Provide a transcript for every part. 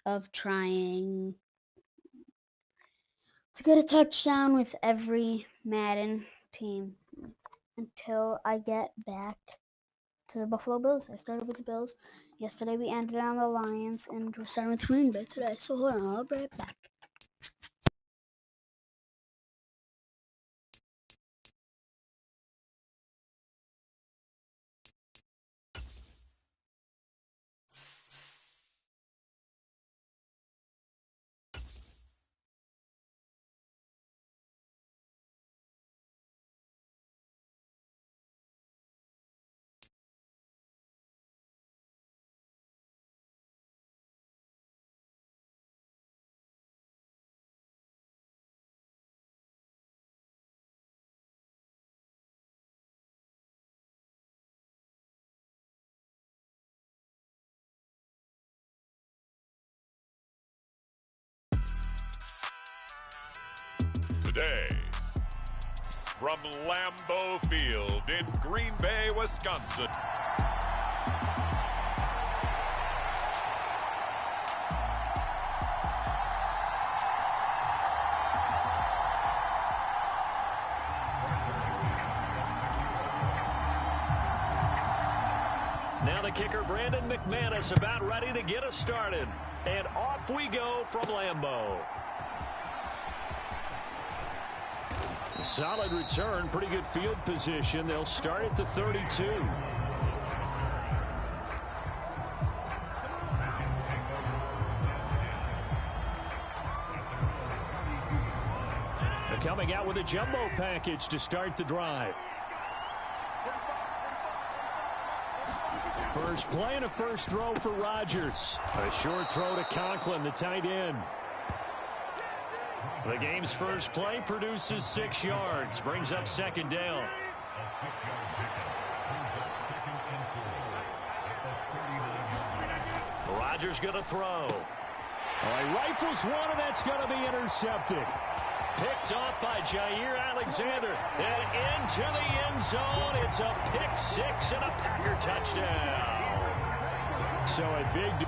of trying to get a touchdown with every Madden team until I get back to the Buffalo Bills. I started with the Bills. Yesterday we ended on the Lions, and we're starting with Green Bay today. So hold on, I'll be right back. Today, from Lambeau Field in Green Bay, Wisconsin. Now the kicker, Brandon McManus, about ready to get us started. And off we go from Lambeau. Solid return, pretty good field position. They'll start at the 32. They're coming out with a jumbo package to start the drive. First play and a first throw for Rodgers. A short throw to Conklin, the tight end. The game's first play produces 6 yards, brings up second down. Rodgers going to throw. He rifles one, and that's going to be intercepted. Picked off by Jair Alexander. And into the end zone. It's a pick six and a Packer touchdown. So a big...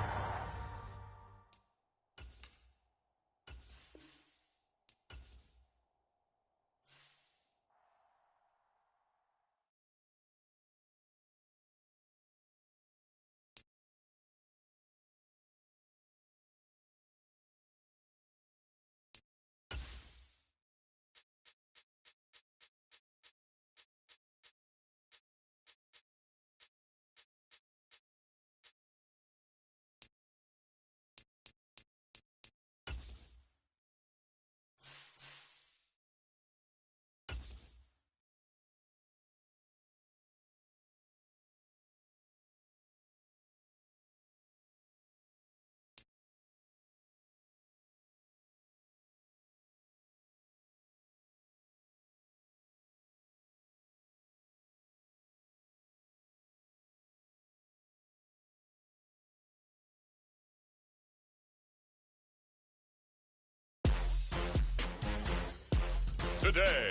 Today,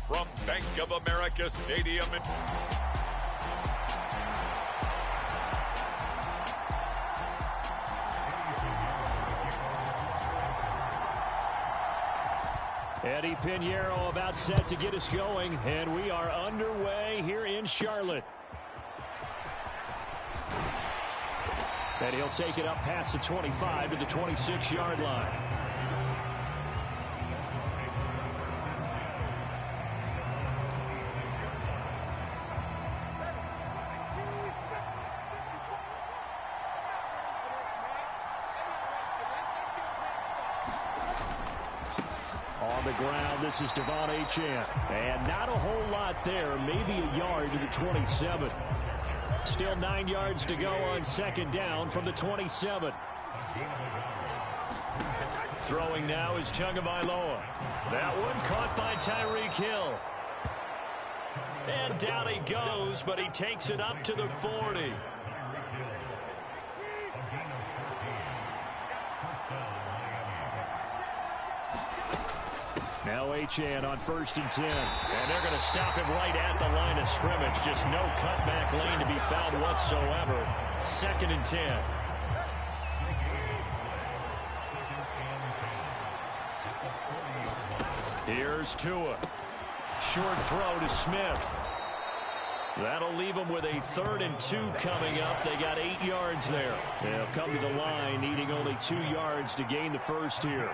from Bank of America Stadium in... Eddie Pinheiro about set to get us going, and we are underway here in Charlotte. And he'll take it up past the 25 to the 26-yard line. On the ground, this is Devon Achane. And not a whole lot there, maybe a yard to the 27. Still 9 yards to go on second down from the 27. Throwing now is Tagovailoa. That one caught by Tyreek Hill. And down he goes, but he takes it up to the 40. Now Achane on 1st and 10. And they're going to stop him right at the line of scrimmage. Just no cutback lane to be found whatsoever. 2nd and 10. Here's Tua. Short throw to Smith. That'll leave them with a 3rd and 2 coming up. They got 8 yards there. They'll come to the line needing only 2 yards to gain the first here.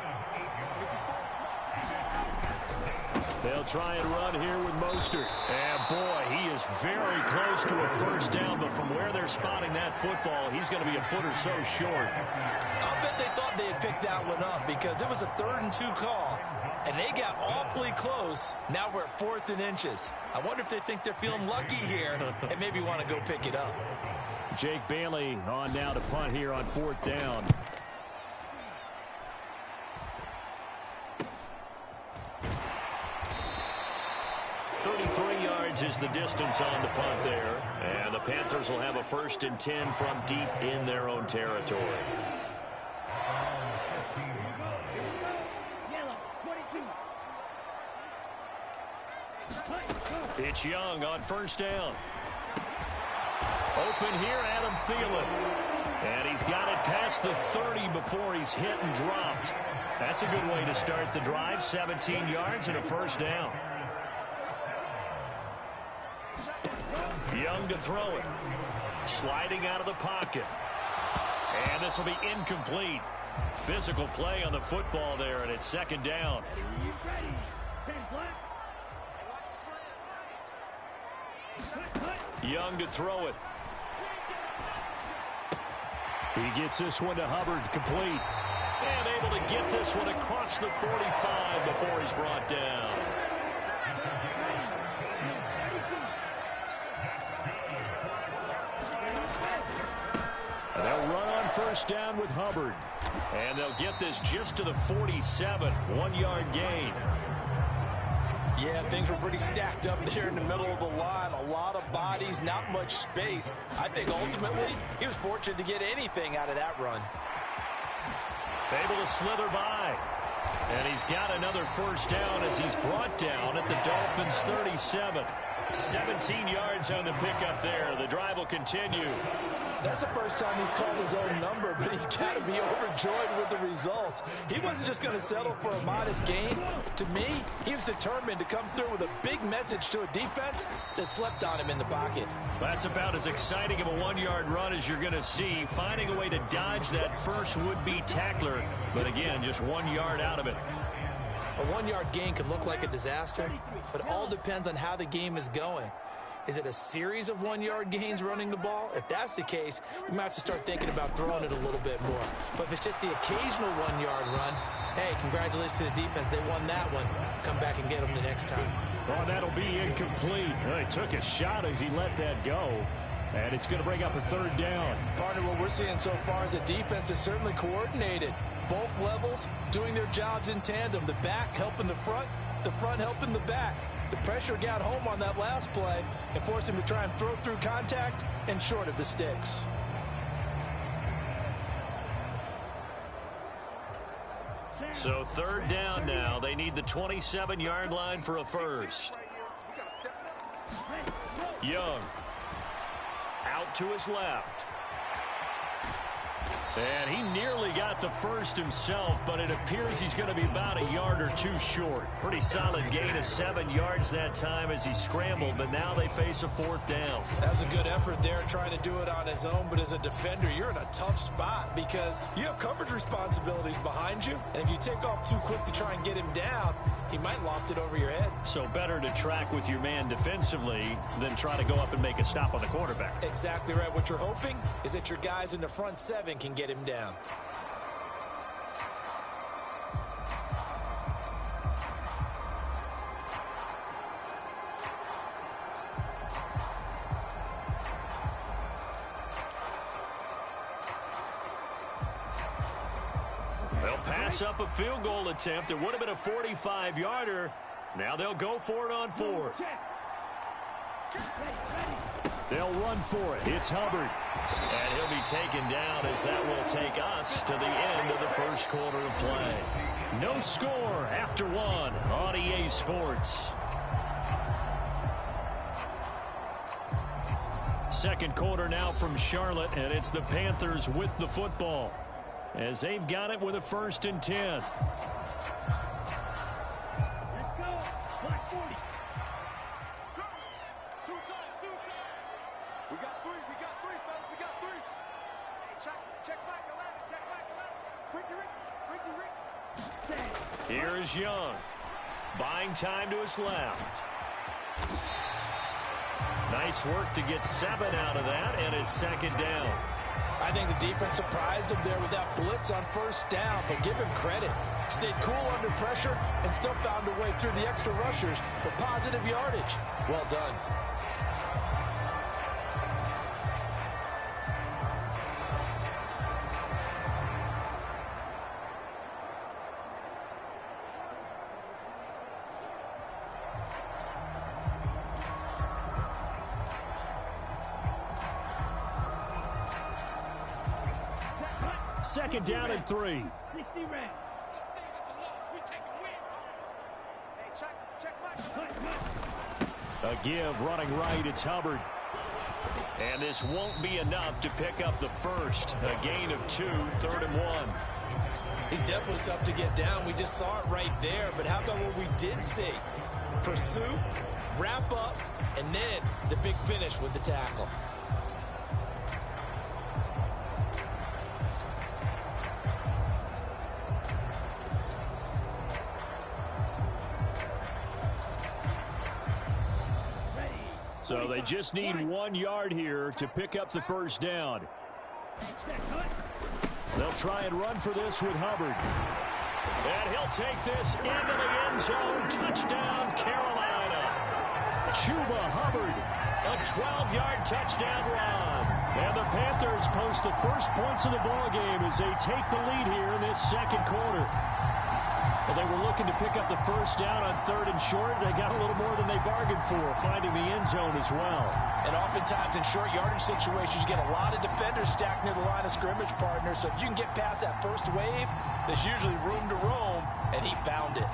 They'll try and run here with Mostert. And boy, he is very close to a first down, but from where they're spotting that football, he's going to be a foot or so short. I'll bet they thought they had picked that one up because it was a 3rd and 2 call, and they got awfully close. Now we're at 4th and inches. I wonder if they think they're feeling lucky here and maybe want to go pick it up. Jake Bailey on now to punt here on 4th down. Is the distance on the punt there, and the Panthers will have a 1st and 10 from deep in their own territory. It's Young on 1st down. Open here, Adam Thielen, and he's got it past the 30 before he's hit and dropped. That's a good way to start the drive. 17 yards and a 1st down. Young to throw it. Sliding out of the pocket. And this will be incomplete. Physical play on the football there, and it's 2nd down. Young to throw it. He gets this one to Hubbard, complete. And able to get this one across the 45 before he's brought down. They'll run on 1st down with Hubbard. And they'll get this just to the 47. 1-yard gain. Yeah, things were pretty stacked up there in the middle of the line. A lot of bodies, not much space. I think ultimately he was fortunate to get anything out of that run. Able to slither by. And he's got another 1st down as he's brought down at the Dolphins' 37. 17 yards on the pickup there. The drive will continue. That's the first time he's called his own number, but he's got to be overjoyed with the results. He wasn't just going to settle for a modest gain. To me, he was determined to come through with a big message to a defense that slept on him in the pocket. That's about as exciting of a 1-yard run as you're going to see, finding a way to dodge that first would-be tackler. But again, just 1 yard out of it. A 1-yard gain can look like a disaster, but all depends on how the game is going. Is it a series of 1-yard gains running the ball? If that's the case, we might have to start thinking about throwing it a little bit more. But if it's just the occasional 1-yard run, hey, congratulations to the defense. They won that one. Come back and get them the next time. Oh, that'll be incomplete. He took a shot as he let that go. And it's going to bring up a 3rd down. Partner, what we're seeing so far is the defense is certainly coordinated. Both levels doing their jobs in tandem. The back helping the front helping the back. The pressure got home on that last play and forced him to try and throw through contact and short of the sticks. So 3rd down now. They need the 27-yard line for a first. Young. Out to his left. And he nearly got the first himself, but it appears he's going to be about a yard or two short. Pretty solid gain of 7 yards that time as he scrambled, but now they face a 4th down. That was a good effort there, trying to do it on his own, but as a defender, you're in a tough spot because you have coverage responsibilities behind you, and if you take off too quick to try and get him down, he might loft it over your head. So better to track with your man defensively than try to go up and make a stop on the quarterback. Exactly right. What you're hoping is that your guys in the front 7 can get him down. They'll pass up a field goal attempt. It would have been a 45-yarder. Now they'll go for it on 4th. They'll run for it. It's Hubbard. And he'll be taken down as that will take us to the end of the first quarter of play. No score after 1 on EA Sports. Second quarter now from Charlotte, and it's the Panthers with the football as they've got it with a 1st and 10. We got three, fellas, we got three. Hey, check back 11, Ricky. Here is Young. Buying time to his left. Nice work to get 7 out of that, and it's second down. I think the defense surprised him there with that blitz on first down, but give him credit. Stayed cool under pressure and still found a way through the extra rushers for positive yardage. Well done. Second down and 3. A give running right. It's Hubbard. And this won't be enough to pick up the first. A gain of 2, 3rd and 1. He's definitely tough to get down. We just saw it right there. But how about what we did see? Pursuit, wrap up, and then the big finish with the tackle. So they just need 1 yard here to pick up the first down. They'll try and run for this with Hubbard. And he'll take this into the end zone. Touchdown, Carolina. Chuba Hubbard, a 12-yard touchdown run. And the Panthers post the first points of the ball game as they take the lead here in this second quarter. Well, they were looking to pick up the first down on 3rd and short. They got a little more than they bargained for, finding the end zone as well. And oftentimes in short yardage situations, you get a lot of defenders stacked near the line of scrimmage, partner. So if you can get past that first wave, there's usually room to roam, and he found it.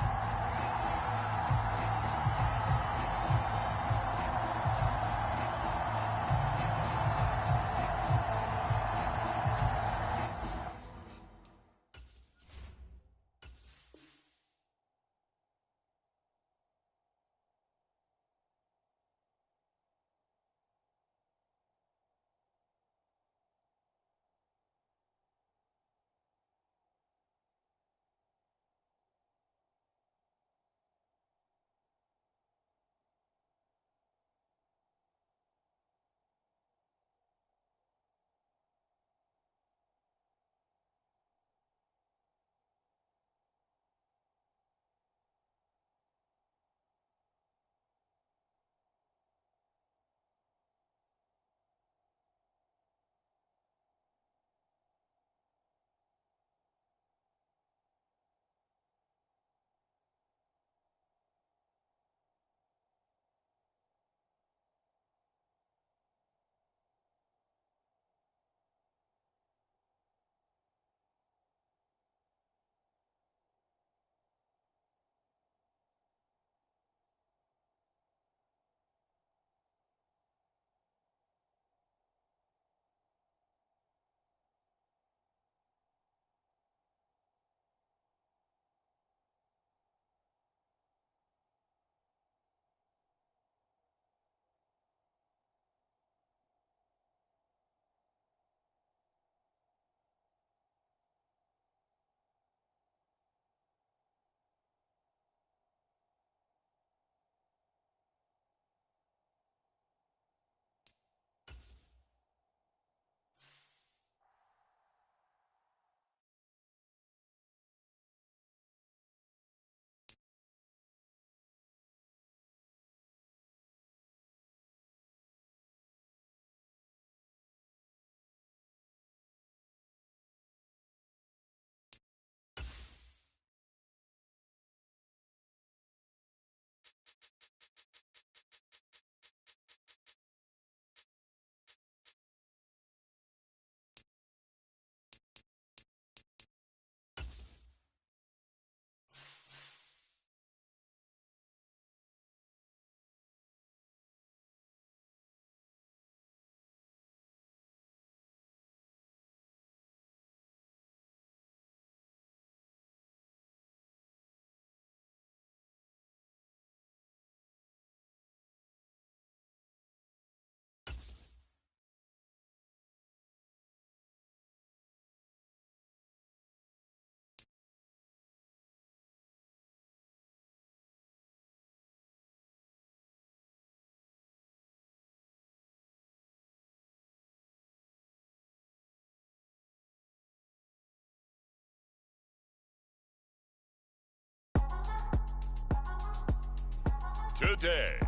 Today,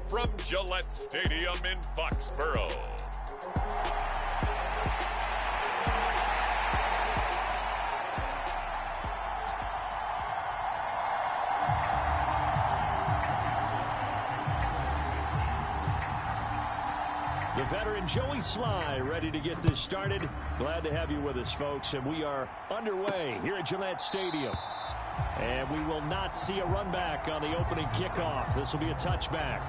from Gillette Stadium in Foxborough, the veteran Joey Sly ready to get this started. Glad to have you with us, folks. And we are underway here at Gillette Stadium. And we will not see a run back on the opening kickoff. This will be a touchback.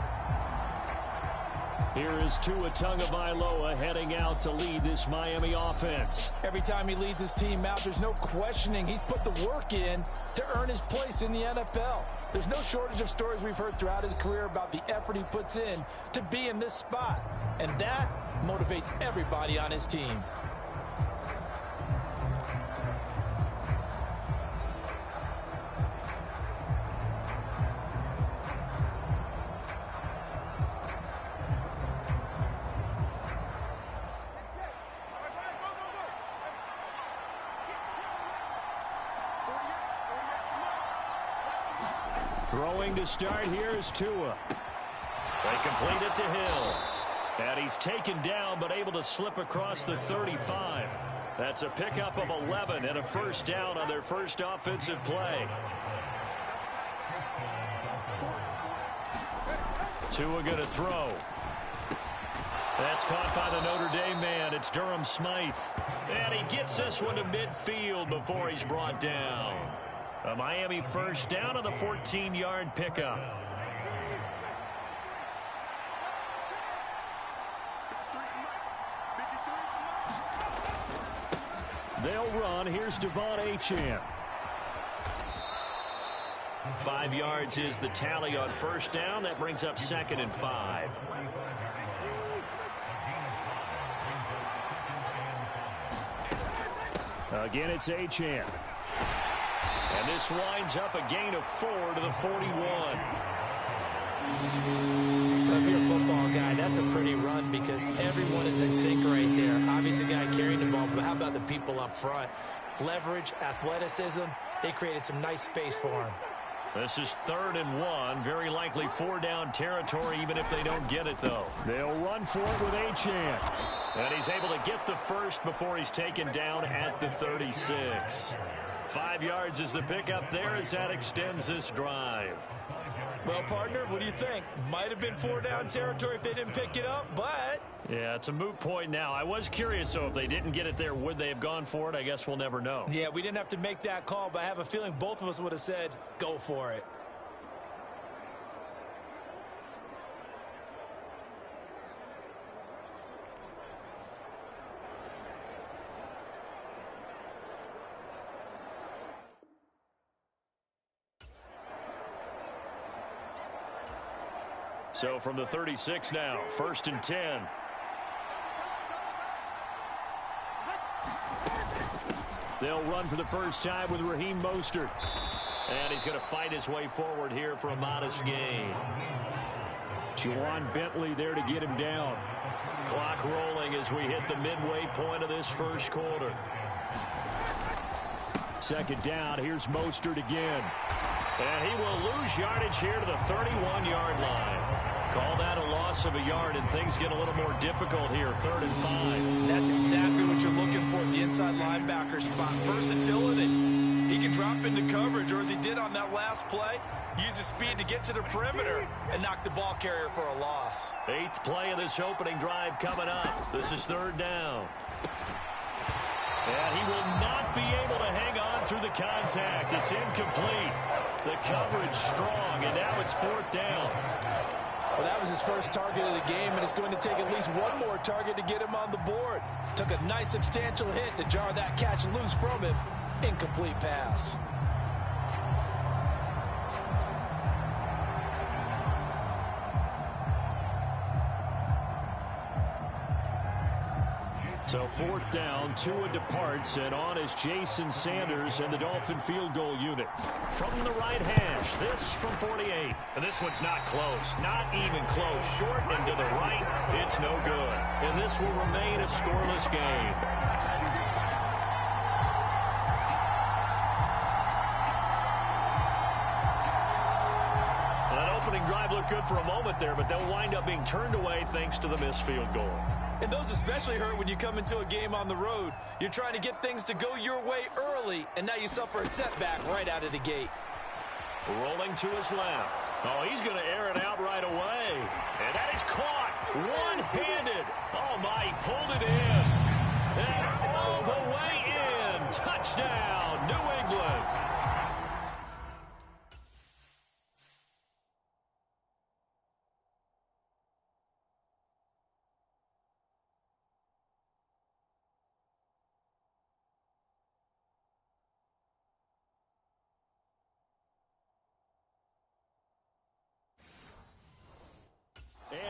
Here is Tua Tagovailoa heading out to lead this Miami offense. Every time he leads his team out, there's no questioning. He's put the work in to earn his place in the NFL. There's no shortage of stories we've heard throughout his career about the effort he puts in to be in this spot. And that motivates everybody on his team. Throwing to start here is Tua. They complete it to Hill. And he's taken down but able to slip across the 35. That's a pickup of 11 and a first down on their first offensive play. Tua going to throw. That's caught by the Notre Dame man. It's Durham Smythe. And he gets this one to midfield before he's brought down. A Miami first down on the 14-yard pickup. They'll run. Here's Devon Achane. 5 yards is the tally on first down. That brings up 2nd and 5. Again, it's Achane. And this winds up a gain of 4 to the 41. If you're a football guy, that's a pretty run because everyone is in sync right there. Obviously, the guy carrying the ball, but how about the people up front? Leverage, athleticism, they created some nice space for him. This is 3rd and 1. Very likely 4-down territory, even if they don't get it, though. They'll run for it with Achane. And he's able to get the first before he's taken down at the 36. 5 yards is the pickup there as that extends this drive. Well, partner, what do you think? Might have been 4-down territory if they didn't pick it up, but... Yeah, it's a moot point now. I was curious, so if they didn't get it there, would they have gone for it? I guess we'll never know. Yeah, we didn't have to make that call, but I have a feeling both of us would have said, go for it. So from the 36 now, 1st and 10. They'll run for the first time with Raheem Mostert. And he's going to fight his way forward here for a modest gain. Juwan Bentley there to get him down. Clock rolling as we hit the midway point of this first quarter. 2nd down, here's Mostert again. And he will lose yardage here to the 31-yard line. Call that a loss of a yard, and things get a little more difficult here, 3rd and 5. That's exactly what you're looking for at the inside linebacker spot. Versatility. He can drop into coverage, or as he did on that last play, use his speed to get to the perimeter and knock the ball carrier for a loss. 8th play of this opening drive coming up. This is 3rd down. And he will not be able to hang on through the contact. It's incomplete. The coverage strong, and now it's 4th down. Well, that was his first target of the game, and it's going to take at least one more target to get him on the board. Took a nice substantial hit to jar that catch loose from him. Incomplete pass. So 4th down, Tua departs, and on is Jason Sanders and the Dolphin field goal unit. From the right hash, this from 48. And this one's not close, not even close. Short and to the right, it's no good. And this will remain a scoreless game. look good for a moment there, but they'll wind up being turned away thanks to the missed field goal. And those especially hurt when you come into a game on the road. You're trying to get things to go your way early, and now you suffer a setback right out of the gate. Rolling to his left. Oh, he's going to air it out right away. And that is caught one-handed. Oh, my, he pulled it in. And all the way in. Touchdown, New England.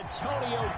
Antonio.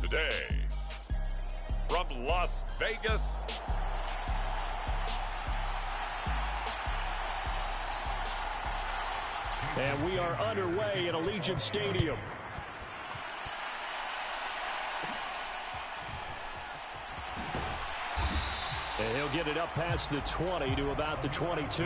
Today, from Las Vegas, and we are underway at Allegiant Stadium. And he'll get it up past the 20 to about the 22.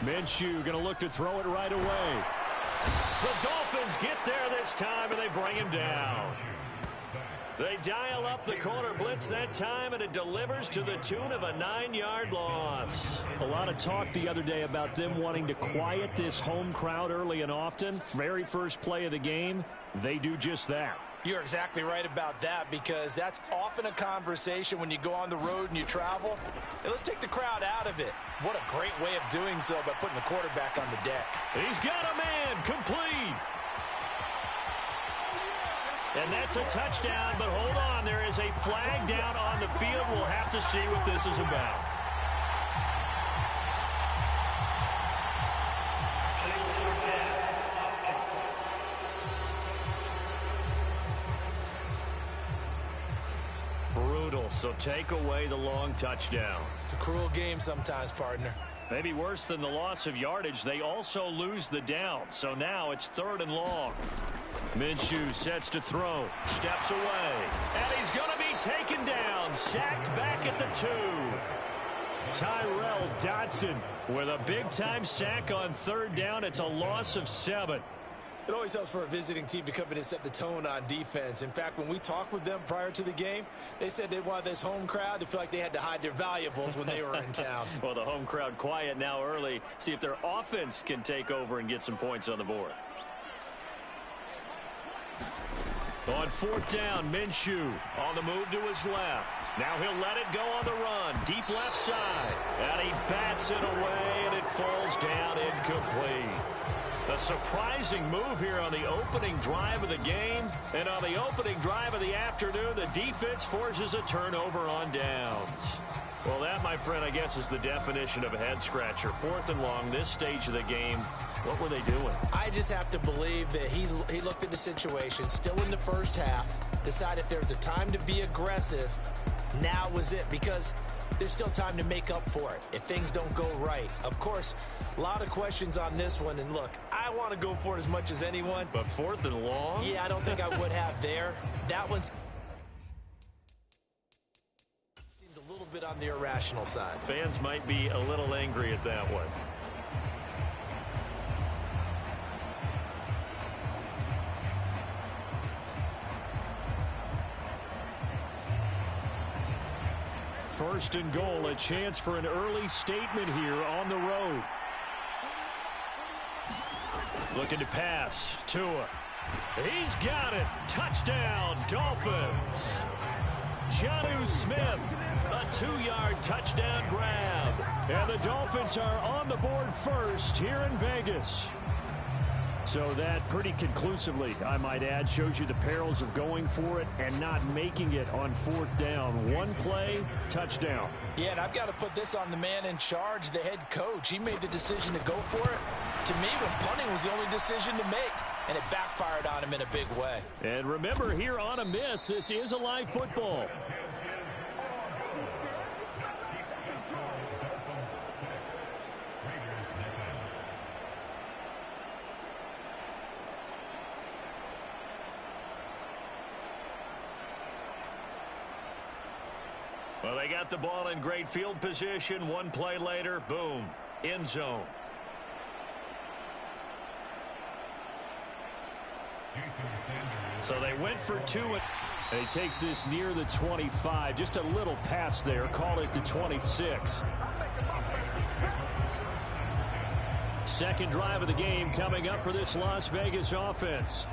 Minshew going to look to throw it right away. The Dolphins get there this time, and they bring him down. They dial up the corner blitz that time, and it delivers to the tune of a 9-yard loss. A lot of talk the other day about them wanting to quiet this home crowd early and often. Very first play of the game, they do just that. You're exactly right about that, because that's often a conversation when you go on the road and you travel. Hey, let's take the crowd out of it. What a great way of doing so by putting the quarterback on the deck. He's got a man complete. And that's a touchdown, but hold on. There is a flag down on the field. We'll have to see what this is about. Brutal, so take away the long touchdown. It's a cruel game sometimes, partner. Maybe worse than the loss of yardage, they also lose the down. So now it's 3rd and long. Minshew sets to throw. Steps away. And he's going to be taken down. Sacked back at the 2. Tyrell Dodson with a big-time sack on 3rd down. It's a loss of 7. It always helps for a visiting team to come in and set the tone on defense. In fact, when we talked with them prior to the game, they said they wanted this home crowd to feel like they had to hide their valuables when they were in town. Well, the home crowd quiet now early. See if their offense can take over and get some points on the board. On 4th down, Minshew on the move to his left. Now he'll let it go on the run. Deep left side. And he bats it away, and it falls down incomplete. A surprising move here on the opening drive of the game. And on the opening drive of the afternoon, the defense forces a turnover on downs. Well, that, my friend, I guess is the definition of a head-scratcher. 4th and long, this stage of the game. What were they doing? I just have to believe that he looked at the situation, still in the first half, decided if there was a time to be aggressive, now was it, because there's still time to make up for it if things don't go right. Of course, a lot of questions on this one, and look, I want to go for it as much as anyone. But 4th and long? Yeah, I don't think I would have there. That one seemed a little bit on the irrational side. Fans might be a little angry at that one. First and goal, a chance for an early statement here on the road. Looking to pass. Tua. He's got it. Touchdown, Dolphins. Jonnu Smith, a 2-yard touchdown grab. And the Dolphins are on the board first here in Vegas. So that pretty conclusively, I might add, shows you the perils of going for it and not making it on 4th down. One play, touchdown. Yeah, and I've got to put this on the man in charge, the head coach. He made the decision to go for it. To me, when punting was the only decision to make, and it backfired on him in a big way. And remember, here on a miss, this is a live football. Well, they got the ball in great field position. One play later, boom, end zone. So they went for 2. And he takes this near the 25. Just a little pass there. Called it the 26. Second drive of the game coming up for this Las Vegas offense.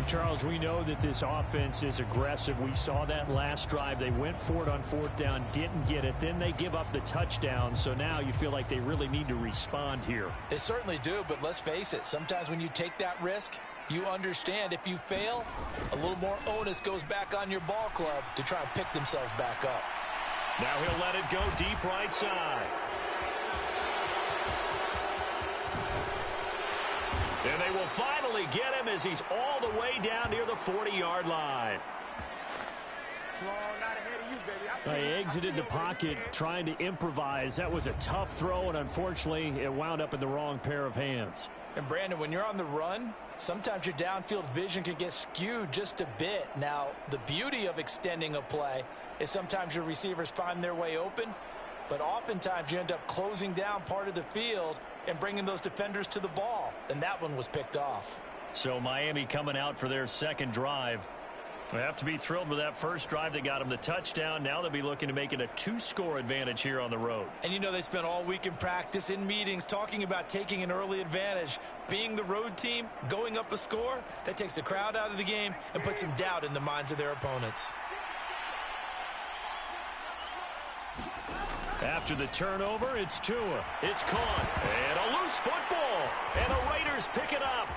Charles, we know that this offense is aggressive. We saw that last drive. They went for it on 4th down, didn't get it. Then they give up the touchdown. So now you feel like they really need to respond here. They certainly do, but let's face it. Sometimes when you take that risk, you understand if you fail, a little more onus goes back on your ball club to try and pick themselves back up. Now he'll let it go deep right side. And they will finally get him as he's all the way down near the 40-yard line. They exited the pocket trying to improvise. That was a tough throw, and unfortunately, it wound up in the wrong pair of hands. And, Brandon, when you're on the run, sometimes your downfield vision can get skewed just a bit. Now, the beauty of extending a play is sometimes your receivers find their way open, but oftentimes you end up closing down part of the field and bringing those defenders to the ball, and that one was picked off. So Miami coming out for their second drive. They have to be thrilled with that first drive that got them the touchdown. Now they'll be looking to make it a 2-score advantage here on the road. And you know they spent all week in practice, in meetings, talking about taking an early advantage. Being the road team, going up a score, that takes the crowd out of the game and puts some doubt in the minds of their opponents. After the turnover, it's Tua. It's caught. And a loose football. And the Raiders pick it up.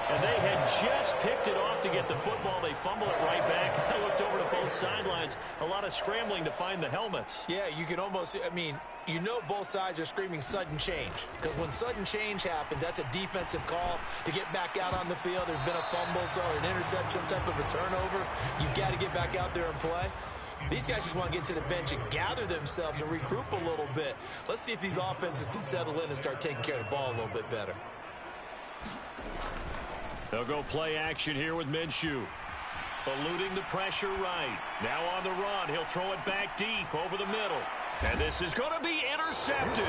And they had just picked it off to get the football. They fumble it right back. I looked over to both sidelines. A lot of scrambling to find the helmets. Yeah, you can almost, I mean, you know both sides are screaming sudden change. Because when sudden change happens, that's a defensive call to get back out on the field. There's been a fumble, so an interception, some type of a turnover. You've got to get back out there and play. These guys just want to get to the bench and gather themselves and regroup a little bit. Let's see if these offenses can settle in and start taking care of the ball a little bit better. They'll go play action here with Minshew. Eluding the pressure right. Now on the run. He'll throw it back deep over the middle. And this is going to be intercepted.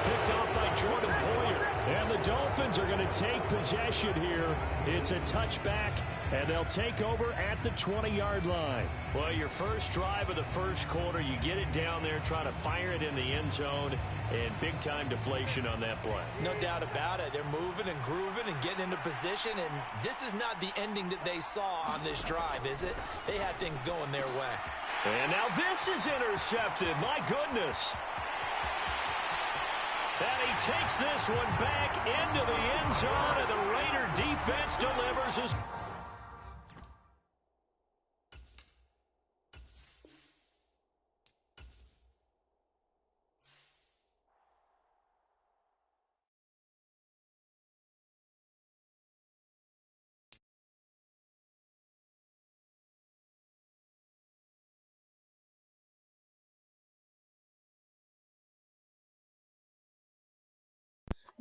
Picked off by Jordan Poyer. And the Dolphins are going to take possession here. It's a touchback, and they'll take over at the 20-yard line. Well, your first drive of the first quarter, you get it down there, try to fire it in the end zone, and big-time deflation on that play. No doubt about it. They're moving and grooving and getting into position, and this is not the ending that they saw on this drive, is it? They had things going their way. And now this is intercepted. My goodness. And he takes this one back into the end zone, and the Raider defense delivers his...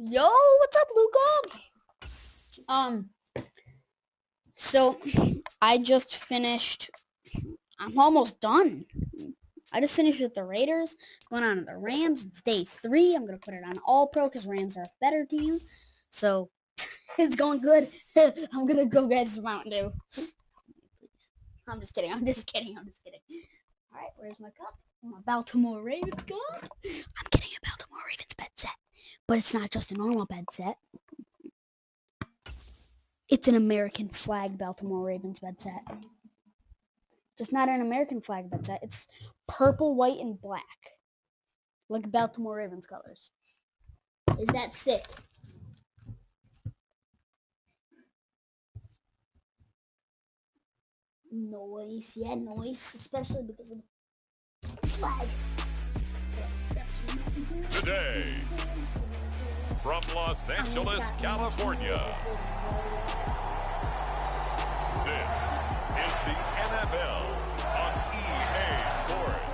Yo, what's up, Luca? So I just finished. I'm almost done. I just finished with the Raiders, going on to the Rams. It's day 3. I'm gonna put it on All Pro because Rams are a better team. So it's going good. I'm gonna go get some Mountain Dew. Please. I'm just kidding. All right, where's my cup? My Baltimore Ravens cup. I'm getting a Baltimore Ravens bed set. But it's not just a normal bed set. It's an American flag Baltimore Ravens bed set. Just not an American flag bed set. It's purple, white, and black. Like Baltimore Ravens colors. Is that sick? Noise. Yeah, noise. Especially because of the flag. Today, from Los Angeles, California, this is the NFL on EA Sports.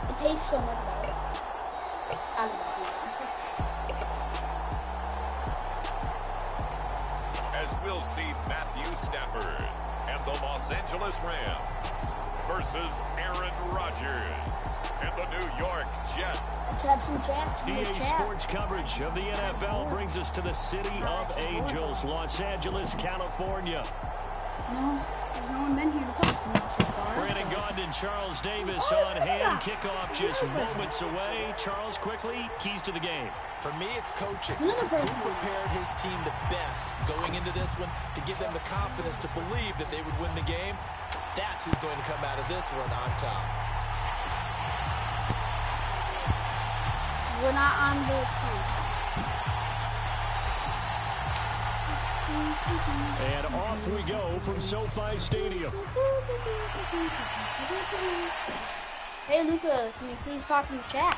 It tastes so much better. As we'll see Matthew Stafford and the Los Angeles Rams versus Aaron Rodgers and the New York Jets. Let's have some chats. EA Sports coverage of the NFL brings us to the City of Angels, Los Angeles, California. No, there's no one been here to talk to me so far. Brandon Gaudin and Charles Davis on hand. Kickoff just moments away. Charles, quickly, keys to the game. For me, it's coaching. Another person. Who prepared his team the best going into this one to give them the confidence to believe that they would win the game? That's who's going to come out of this one on top. We're not on the point. And off we go from SoFi Stadium. Hey, Luca, can you please talk in the chat?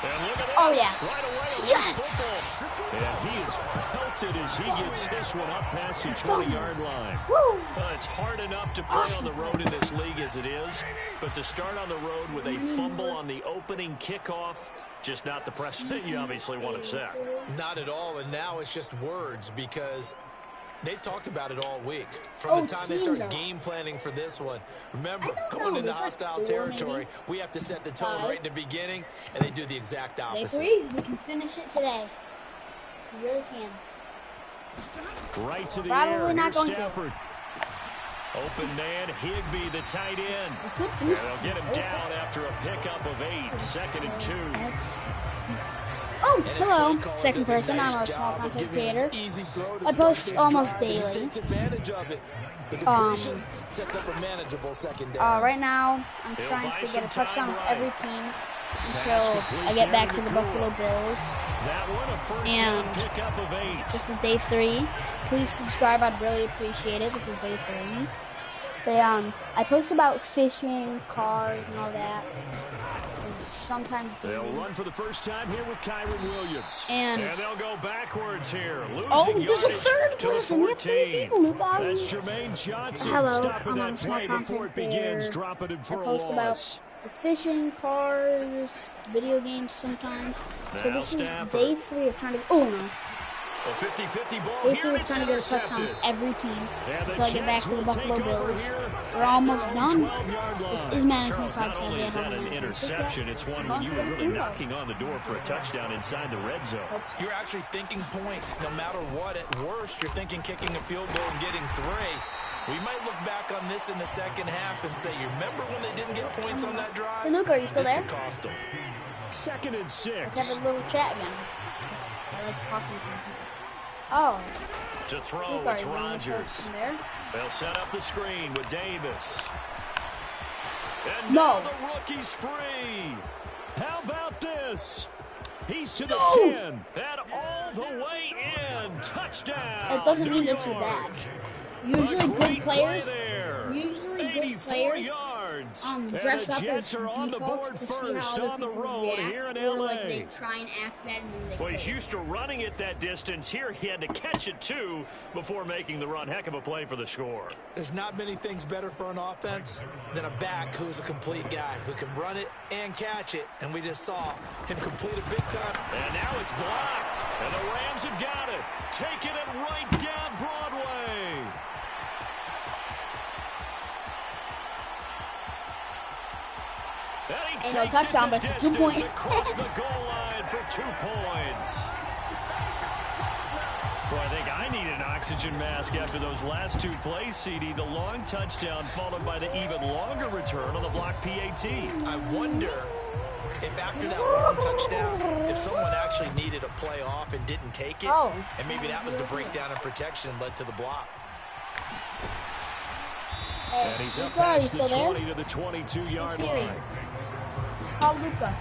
And look at this. Oh, yeah. Right away, Yes! football. And he is pelted as he gets this one up past the 20-yard line. Woo! It's hard enough to play on the road in this league as it is, but to start on the road with a fumble on the opening kickoff, just not the precedent you obviously want to set. Not at all, and now it's just words because they've talked about it all week. From the time they start game planning for this one. Remember, going into hostile territory, we have to set the tone right in the beginning, and they do the exact opposite. Day 3, we can finish it today. We really can. Right to the Probably air. not Here's going Stafford. Open man, Higbee, the tight end. We could And finish they'll get him down after a pickup of 8, 2nd and 2. Oh, hello, second person. I'm a small content creator. I post almost daily. Right now, I'm trying to get a touchdown with every team until I get back to the Buffalo Bills. And pickup of 8. this is day 3. Please subscribe. I'd really appreciate it. This is day 3. I post about fishing, cars, and all that, and sometimes They'll gaming. run for the first time here with Kyron Williams. And they'll go backwards here. Losing there's a third person. We have 3 people, Luke. That's Jermaine Johnson. Hello, I'm on a small before it begins, dropping it for I post a about fishing, cars, video games sometimes. So this is day 3 of trying to. Oh no. A 50-50 ball Day here. 3 of trying to get a touchdown with every team until I get back to the Buffalo Bills. We're almost done. This is Madden 25 Not only is that an interception, it's one when you were really knocking on the door for a touchdown inside the red zone. You're actually thinking points no matter what. At worst, you're thinking kicking a field goal and getting 3. We might look back on this in the second half and say, you remember when they didn't get points on that drive? Hey, Luke, are you still there? This could cost them. 2nd and 6. Let's have a little chat again. I like talking to people. Oh. To throw, it's Rodgers. They'll set up the screen with Davis. And now the rookie's free. How about this? He's to the 10. And all the way in. Touchdown. It doesn't mean that you're bad. Usually good players dress up as defaults to see how other people react, or like they try and act bad and then they Well, he's used to running it that distance. Here he had to catch it too before making the run. Heck of a play for the score. There's not many things better for an offense than a back who's a complete guy who can run it and catch it, and we just saw him complete it big time. And now it's blocked, and the Rams have got it, taking it right down Broadway. And no touchdown, but it's 2 points. Across the goal line for 2 points. Well, I think I need an oxygen mask after those last 2 plays, CD. The long touchdown followed by the even longer return on the block PAT. I wonder if after that long touchdown, if someone actually needed a play off and didn't take it, and maybe that was the breakdown in protection led to the block. And he's up past the 20 to the 22-yard line. Call Luca.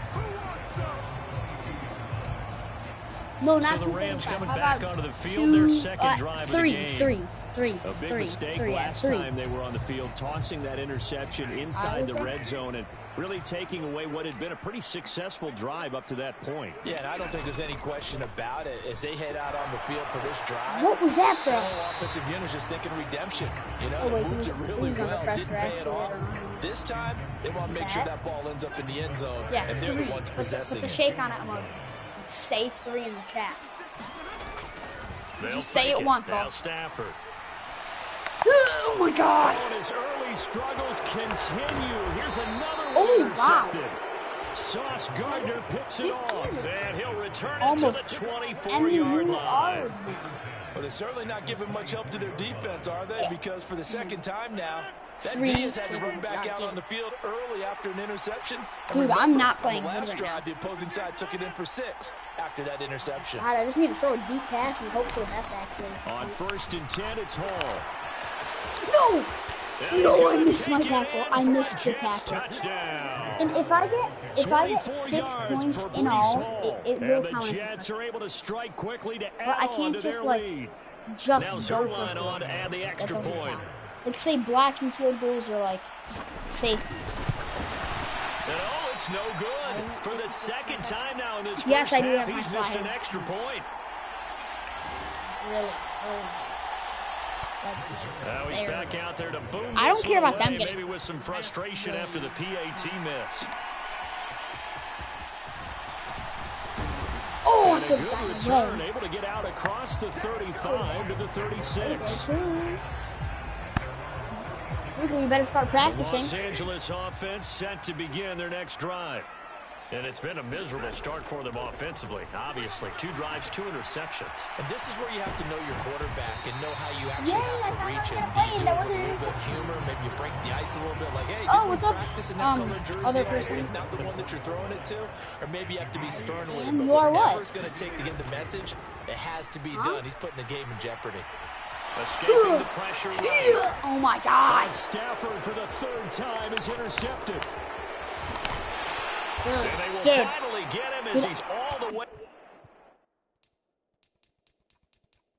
No, not so the Rams coming back onto the field, their second drive of the game. A big mistake last time they were on the field, tossing that interception inside the red zone and really taking away what had been a pretty successful drive up to that point. Yeah, and I don't think there's any question about it as they head out on the field for this drive. What was that throw? The whole offensive unit is just thinking redemption. You know, they moved it really well, didn't pay it off. This time, they want to make sure that ball ends up in the end zone, and they're the ones possessing it. Put the shake on it, I'm going to say 3 in the chat. Just say it once. Now Stafford. Oh my God! And his early struggles continue. Here's another one intercepted. Sauce Gardner picks it off, and he'll return it to the 24-yard line. Well, they're certainly not giving much help to their defense, are they? Because for the second time now, that D has had to run back out on the field early after an interception. Dude, I'm not playing good right now. The opposing side took it in for 6 after that interception. God, I just need to throw a deep pass and hope for the best, actually. On 1st and 10, it's Hall. No! No, I missed my tackle. I missed the tackle. And if I get 6 points in all, it will count. And the Jets are able to strike quickly to but add I can't on to just their like lead. just now go for it. on to add the extra point. Count. Like say blocking field goals are like safeties. And it's no good. For the second time now in this first yes, I do half, have he's missed an extra point. Really? Now he's back out there to boom. I don't care about them getting. Maybe with some frustration after the PAT miss. Oh, and a good return, able to get out across the 35 to the 36. You better start practicing. The Los Angeles offense set to begin their next drive. And it's been a miserable start for them offensively, obviously. 2 drives, 2 interceptions. And this is where you have to know your quarterback and know how you actually have to reach him. Do you do it with a little bit of humor? Maybe you break the ice a little bit, like, hey, did we practice in that colored jersey? Other person. Not the one that you're throwing it to. Or maybe you have to be stern with him. But you are whatever it's going to take to get the message, it has to be done. He's putting the game in jeopardy. Escaping the pressure. Right. Oh, my God. Stafford, for the 3rd time, is intercepted. Dude, and they will finally get him as he's all the way.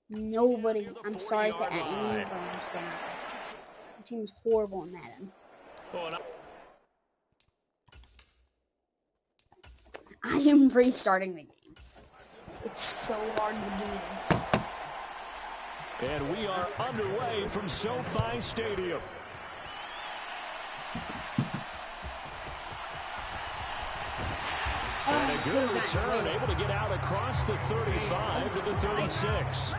Nobody. I'm sorry to anyone. I'm team is horrible in Madden. I am restarting the game. It's so hard to do this. And we are underway from SoFi Stadium. And a good return, able to get out across the 35 to the 36.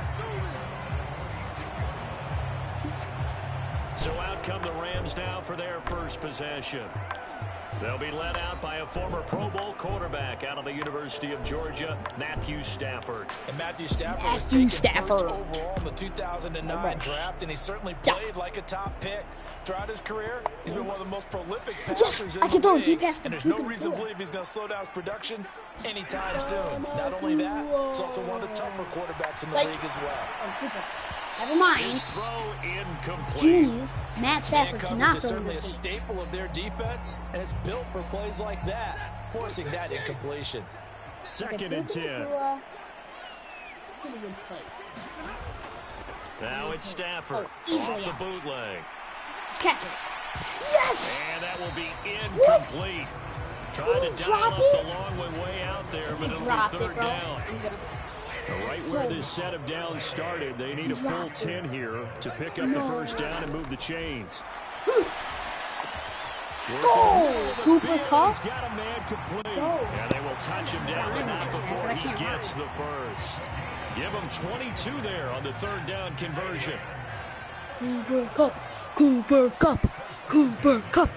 So out come the Rams now for their first possession. They'll be led out by a former Pro Bowl quarterback out of the University of Georgia, Matthew Stafford. And Matthew Stafford was taken first overall in the 2009 draft, and he certainly played like a top pick. Throughout his career, he's been one of the most prolific passers in the league, and there's no reason to believe he's going to slow down his production anytime soon. Not only that, he's also one of the tougher quarterbacks in the league as well. Never mind. Throw incomplete. Jeez, Matt Stafford cannot throw this game. Certainly a staple of their defense, and it's built for plays like that, forcing that incompletion. Second and 10. It's a pretty good play. Now it's Stafford easily off the bootleg. Let's catch it. Yes! And that will be incomplete. Trying to dial up the long way out there, but it'll be third down. Right where this set of downs started, they need a full 10 here to pick up the first down and move the chains. Oh, Cooper Kupp. He's got a man complete. And they will touch him down, but not before he gets the first. Give him 22 there on the third down conversion. Cooper Kupp. Cooper Kupp. Cooper Kupp.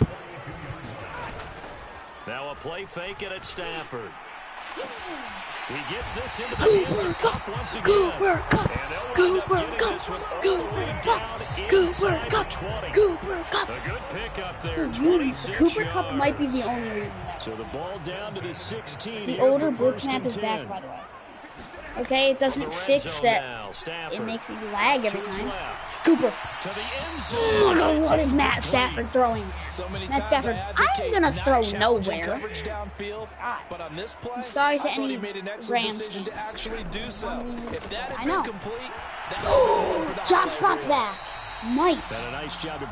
Now a play fake it at Stafford. He gets this into the hands of Kupp once again. Cooper Kupp. Cooper Kupp. Cooper Kupp. Cooper Kupp. Cooper Kupp. A good pickup there. 26 Cooper Kupp yards. might be the only reason. So the ball down to the 16. The older blitz map is back, by the way. Okay, it doesn't fix that. It makes me lag every time. Cooper. Oh my God, what is Matt Stafford throwing? Matt Stafford, I'm gonna throw nowhere. I'm sorry to any Rams fans. I know. Job spot's back. Nice.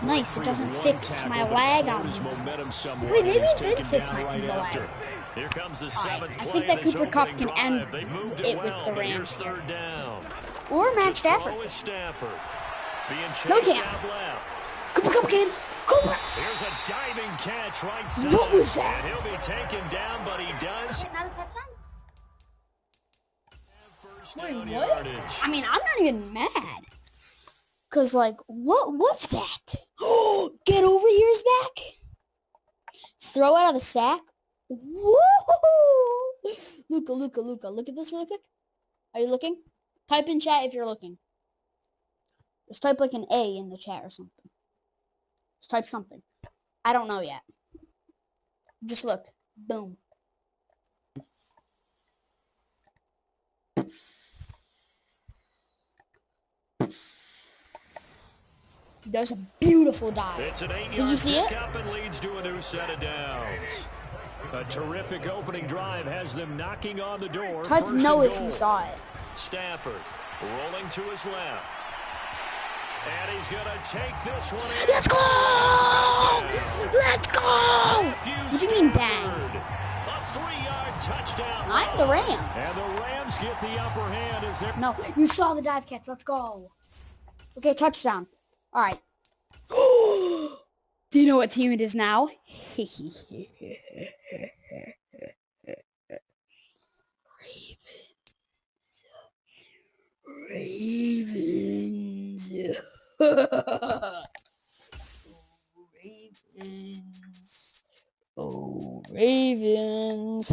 Nice. It doesn't fix my lag on me. Wait, maybe it did fix my lag. Here comes the seventh I think that Cooper Kupp can end it with the Rams. Or Matt Stafford. No, he can't. Cooper Kupp can. Cooper. Here's a diving catch right side. What was that? And he'll be taken down, but he does. Another touchdown? Wait, what? I mean, I'm not even mad. Cause like, what's that? Oh, get over here is back. Throw out of the sack. Woo! Luca, look at this real quick. Are you looking? Type in chat if you're looking. Just type like an A in the chat or something. Just type something. I don't know yet. Just look. Boom. There's a beautiful dive. It's an 8-yard Did you see it? pickup and leads to a new set of downs. A terrific opening drive has them knocking on the door. Type no if you saw it. Stafford rolling to his left. And he's going to take this one in. Let's go! Let's go! What do you mean, dang? A 3-yard touchdown. I'm the Rams. And the Rams get the upper hand as they're... No, you saw the dive catch. Let's go. Okay, touchdown. All right. Do you know what team it is now? Ravens. Ravens. Oh, Ravens.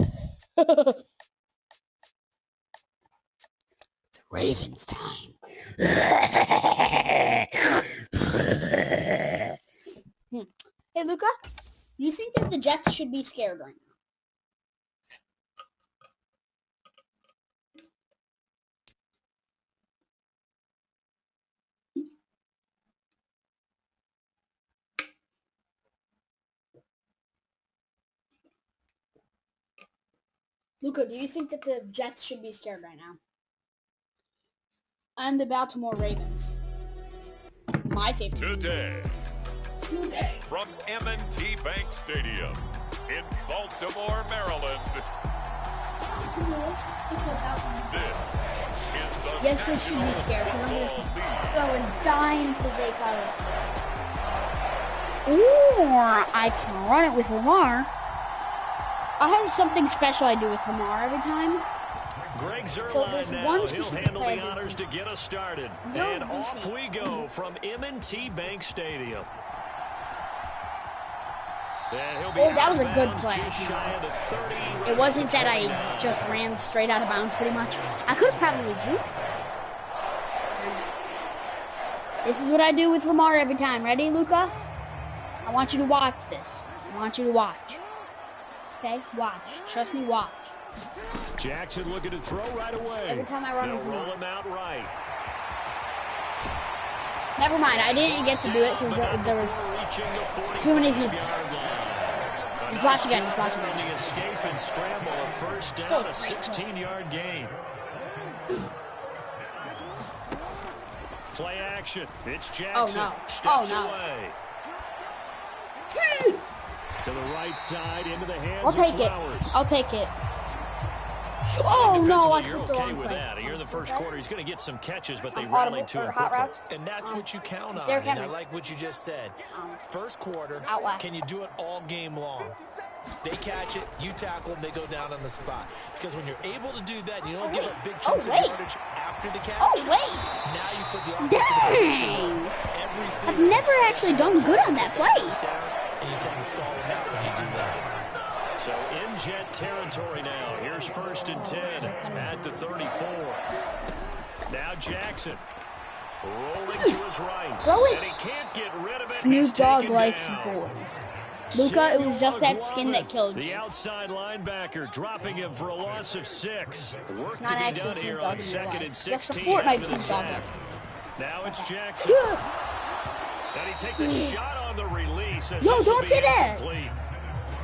It's Ravens time. Hey, Luca, do you think that the Jets should be scared right now? Luca, do you think that the Jets should be scared right now? I'm the Baltimore Ravens. My favorite. Today From M&T Bank Stadium in Baltimore, Maryland. This is the Yes, they should be scared because I'm going to throw a dime to Zay Flowers. Or I can run it with Lamar. I have something special I do with Lamar every time. Greg Zerline So there's now. one He'll specific handle play the honors to get us started. No, And you off see. we go from M&T Bank Stadium. And he'll be Oh, that was a out of good bounds play. just shy of the 30. It wasn't that I just ran straight out of bounds pretty much. I could have probably juked. This is what I do with Lamar every time. Ready, Luca? I want you to watch this. I want you to watch. Okay? Watch. Trust me, watch. Jackson looking to throw right away. Every time I run They'll with roll Lamar. him out right. Never mind. I didn't get to do it because there was too many people. Just watch again. Just watch again. The escape and scramble, a first down, a 16-yard gain. Play action. It's Jackson. Oh, no. Steps Oh, no. away. To the right side, into the hands I'll of take it. Flowers. I'll take it. Oh no! I Defensively, you're clicked the okay wrong with play. that. Here in the first quarter, he's going to get some catches, but they Audible rallied to or him hot quickly. routes. And that's what you count on. Derrick And I Henry. like what you just said. First quarter, Out west. can you do it all game long? They catch it, you tackle them, they go down on the spot. Because when you're able to do that, you don't give up big chunks of wait. yardage after the catch. Oh wait! Now you put the offense in a position Dang! where every I've single never actually done good on that play. downs, and you tend to stall them out when you do that. So in jet territory now. Here's 1st and 10 at the 34. Now Jackson rolling to his right. Throw it. And he can't get rid of it. Snoop He's Dogg taken likes down. boys. Luca, it was just that skin that killed The you. outside linebacker dropping him for a loss of 6. Work It's to not be actually done Snoop here Dogg on in real 2nd life. and Just the 16 Fortnite after the Snoop Dogg. sack. Now it's Jackson. And he takes a shot on the release. As No, this will don't be say that. incomplete.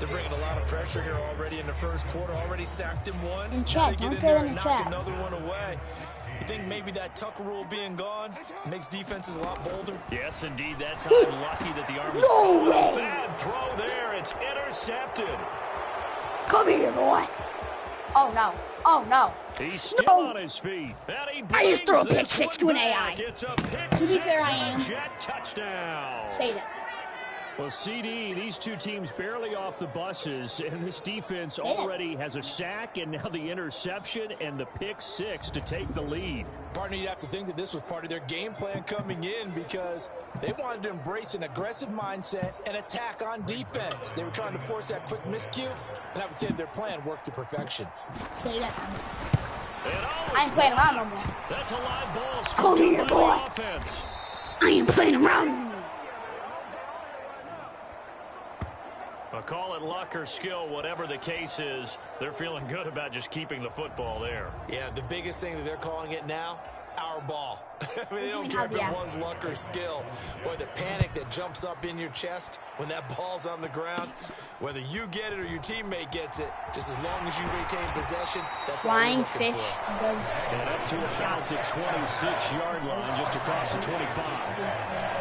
They're bringing a lot of pressure here already in the first quarter. Already sacked him once. In Now chat, they get don't in say there that and in knock chat. another one away. You think maybe that Tucker rule being gone makes defenses a lot bolder? Yes, indeed. That time, lucky that the arm is No way. bad throw there. It's intercepted. Come here, boy. Oh no! Oh no! He's still No. on his feet. And he I just threw a brings pick this six one to an back. AI. It's a pick To be fair, six I and am. a jet touchdown. Say that. Well, CD, these two teams barely off the buses, and this defense already has a sack and now the interception and the pick 6 to take the lead. Partner, you'd have to think that this was part of their game plan coming in because they wanted to embrace an aggressive mindset and attack on defense. They were trying to force that quick miscue, and I would say their plan worked to perfection. Say that. And I ain't playing around no more. That's a live ball Come scooped here, up by boy. the offense. I ain't playing around. Call it luck or skill, whatever the case is, they're feeling good about just keeping the football there. Yeah, the biggest thing that they're calling it now, our ball. I mean, they don't care if it was luck or skill. Boy, the panic that jumps up in your chest when that ball's on the ground, whether you get it or your teammate gets it, just as long as you retain possession, that's all Flying you're looking fish for. does. And up to about the 26-yard line, just across the 25.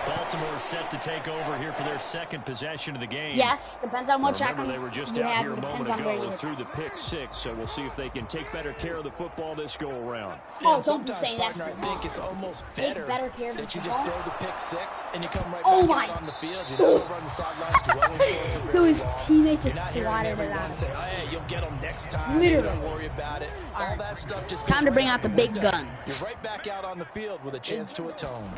Baltimore set to take over here for their second possession of the game. Yes, depends on what Remember, shotgun they were just you out have. here a Depends moment on where ago you and threw the pick 6, so we'll see if they can take better care of the football this go-around. Oh, And don't be sometimes, saying that. partner, I think it's almost Take better better care of that the you just ball. throw the pick 6 and you come right Oh back my. out on the field. You don't run the sidelines dwelling for the Those ball. teammates You're just not hearing swatted it everyone out of say, it. oh, hey, you'll get them next time. Literally. Don't worry about it. All Alright. that stuff just Time goes to bring right out the the big window. guns. You're right back out on the field with a chance to atone.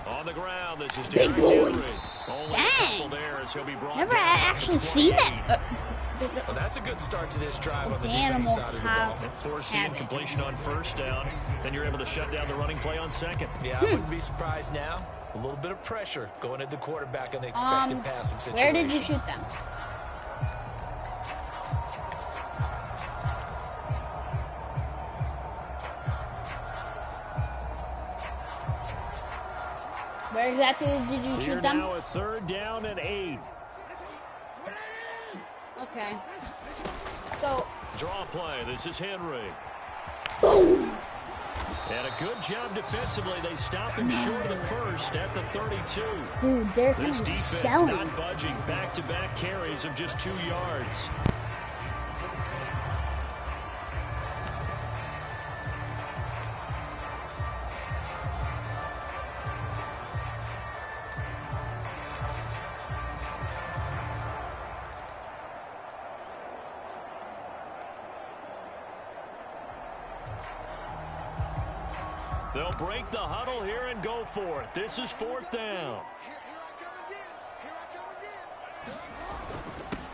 On the ground, this is Big Derrick boy. Henry. Only a Dang. couple there as he'll be brought Never down at the actually seen 28. that. Well, that's a good start to this drive on the The defensive animal side of the have- ball. Foreseen Have it. completion on first down. Then you're able to shut down the running play on second. Yeah, I wouldn't be surprised now. A little bit of pressure going at the quarterback on the expected passing situation. Where did you shoot them? Where exactly did you Here shoot them? now a 3rd down and 8. Okay. So, Draw play. This is Henry. boom. And a good job defensively. They stop him short of the first at the 32. Dude, they're This defense selling. not budging. Back-to-back carries of just 2 yards. They'll break the huddle here and go for it. This is 4th down.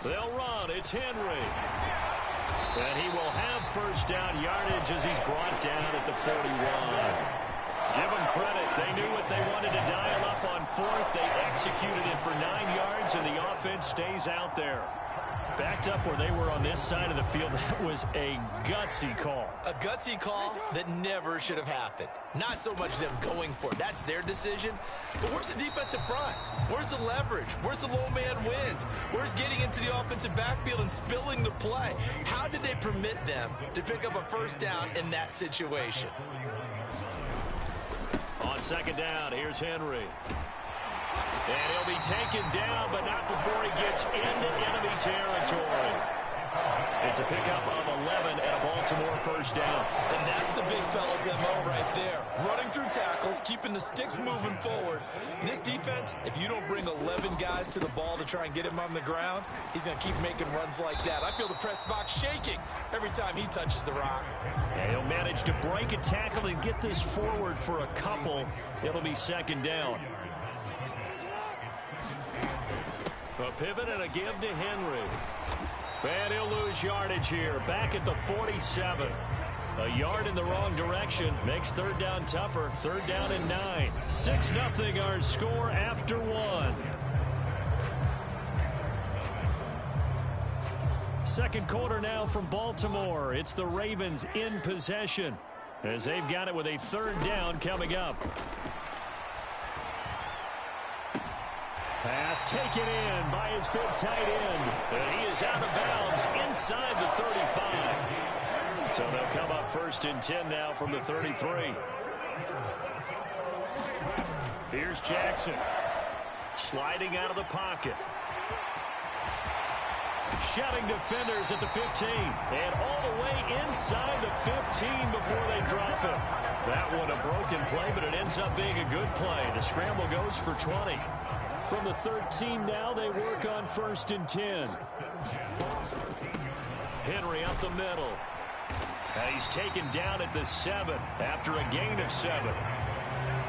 They'll run. It's Henry. And he will have first down yardage as he's brought down at the 41. Give them credit. They knew what they wanted to dial up on 4th. They executed it for 9 yards, and the offense stays out there. Backed up where they were on this side of the field. That was a gutsy call. A gutsy call that never should have happened. Not so much them going for it. That's their decision. But where's the defensive front? Where's the leverage? Where's the low man wins? Where's getting into the offensive backfield and spilling the play? How did they permit them to pick up a first down in that situation? On 2nd down, here's Henry. And he'll be taken down, but not before he gets into enemy territory. It's a pickup of 11 and a Baltimore first down. And that's the big fella's MO right there. Running through tackles, keeping the sticks moving forward. In this defense, if you don't bring 11 guys to the ball to try and get him on the ground, he's going to keep making runs like that. I feel the press box shaking every time he touches the rock. And he'll manage to break a tackle and get this forward for a couple. It'll be 2nd down. A pivot and a give to Henry. And he'll lose yardage here. Back at the 47. A yard in the wrong direction. Makes 3rd down tougher. 3rd down and 9. 6-0 our score after 1. Second quarter now from Baltimore. It's the Ravens in possession as they've got it with a 3rd down coming up. Pass taken in by his big tight end. And he is out of bounds inside the 35. So they'll come up 1st and 10 now from the 33. Here's Jackson. Sliding out of the pocket. Shouting defenders at the 15. And all the way inside the 15 before they drop it. That one a broken play, but it ends up being a good play. The scramble goes for 20. From the 13 now, they work on 1st and 10. Henry up the middle. And he's taken down at the 7 after a gain of 7.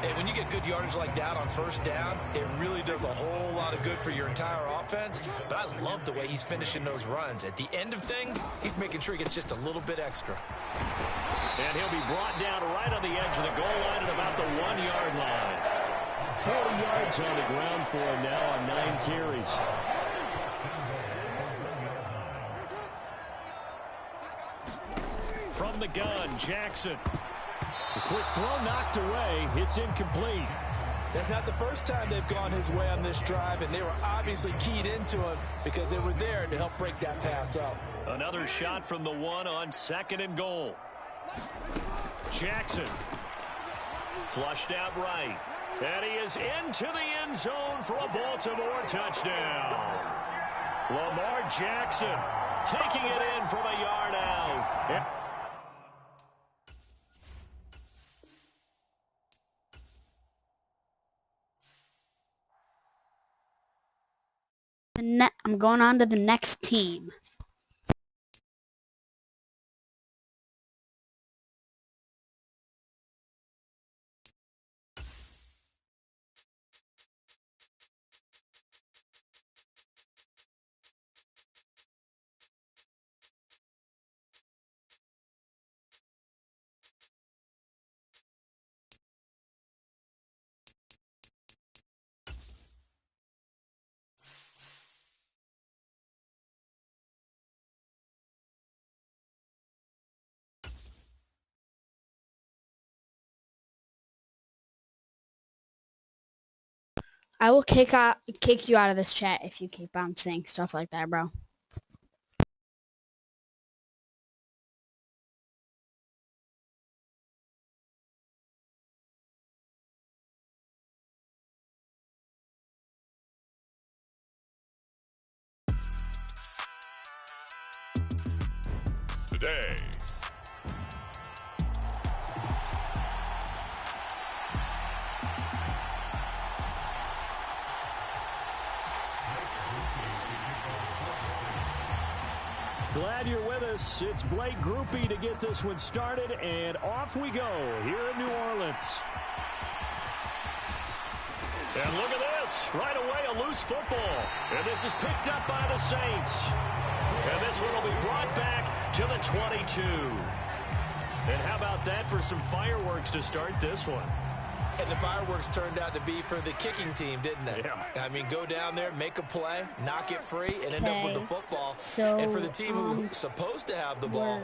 And when you get good yardage like that on 1st down, it really does a whole lot of good for your entire offense. But I love the way he's finishing those runs. At the end of things, he's making sure he gets just a little bit extra. And he'll be brought down right on the edge of the goal line at about the 1-yard line. 40 yards on the ground for him now on 9 carries. From the gun, Jackson. The quick throw knocked away. It's incomplete. That's not the first time they've gone his way on this drive, and they were obviously keyed into him because they were there to help break that pass up. Another shot from the 1 on 2nd and goal. Jackson. Flushed out right. And he is into the end zone for a Baltimore touchdown. Lamar Jackson taking it in from a yard out. I'm going on to the next team. I will kick you out of this chat if you keep on saying stuff like that, bro. today. Glad you're with us. It's Blake Groupie to get this one started, and off we go here in New Orleans. And look at this. Right away, a loose football. And this is picked up by the Saints. And this one will be brought back to the 22. And how about that for some fireworks to start this one? And the fireworks turned out to be for the kicking team, didn't they? Yeah. I mean, go down there, make a play, knock it free, and end up with the football. So, and for the team who's supposed to have the ball,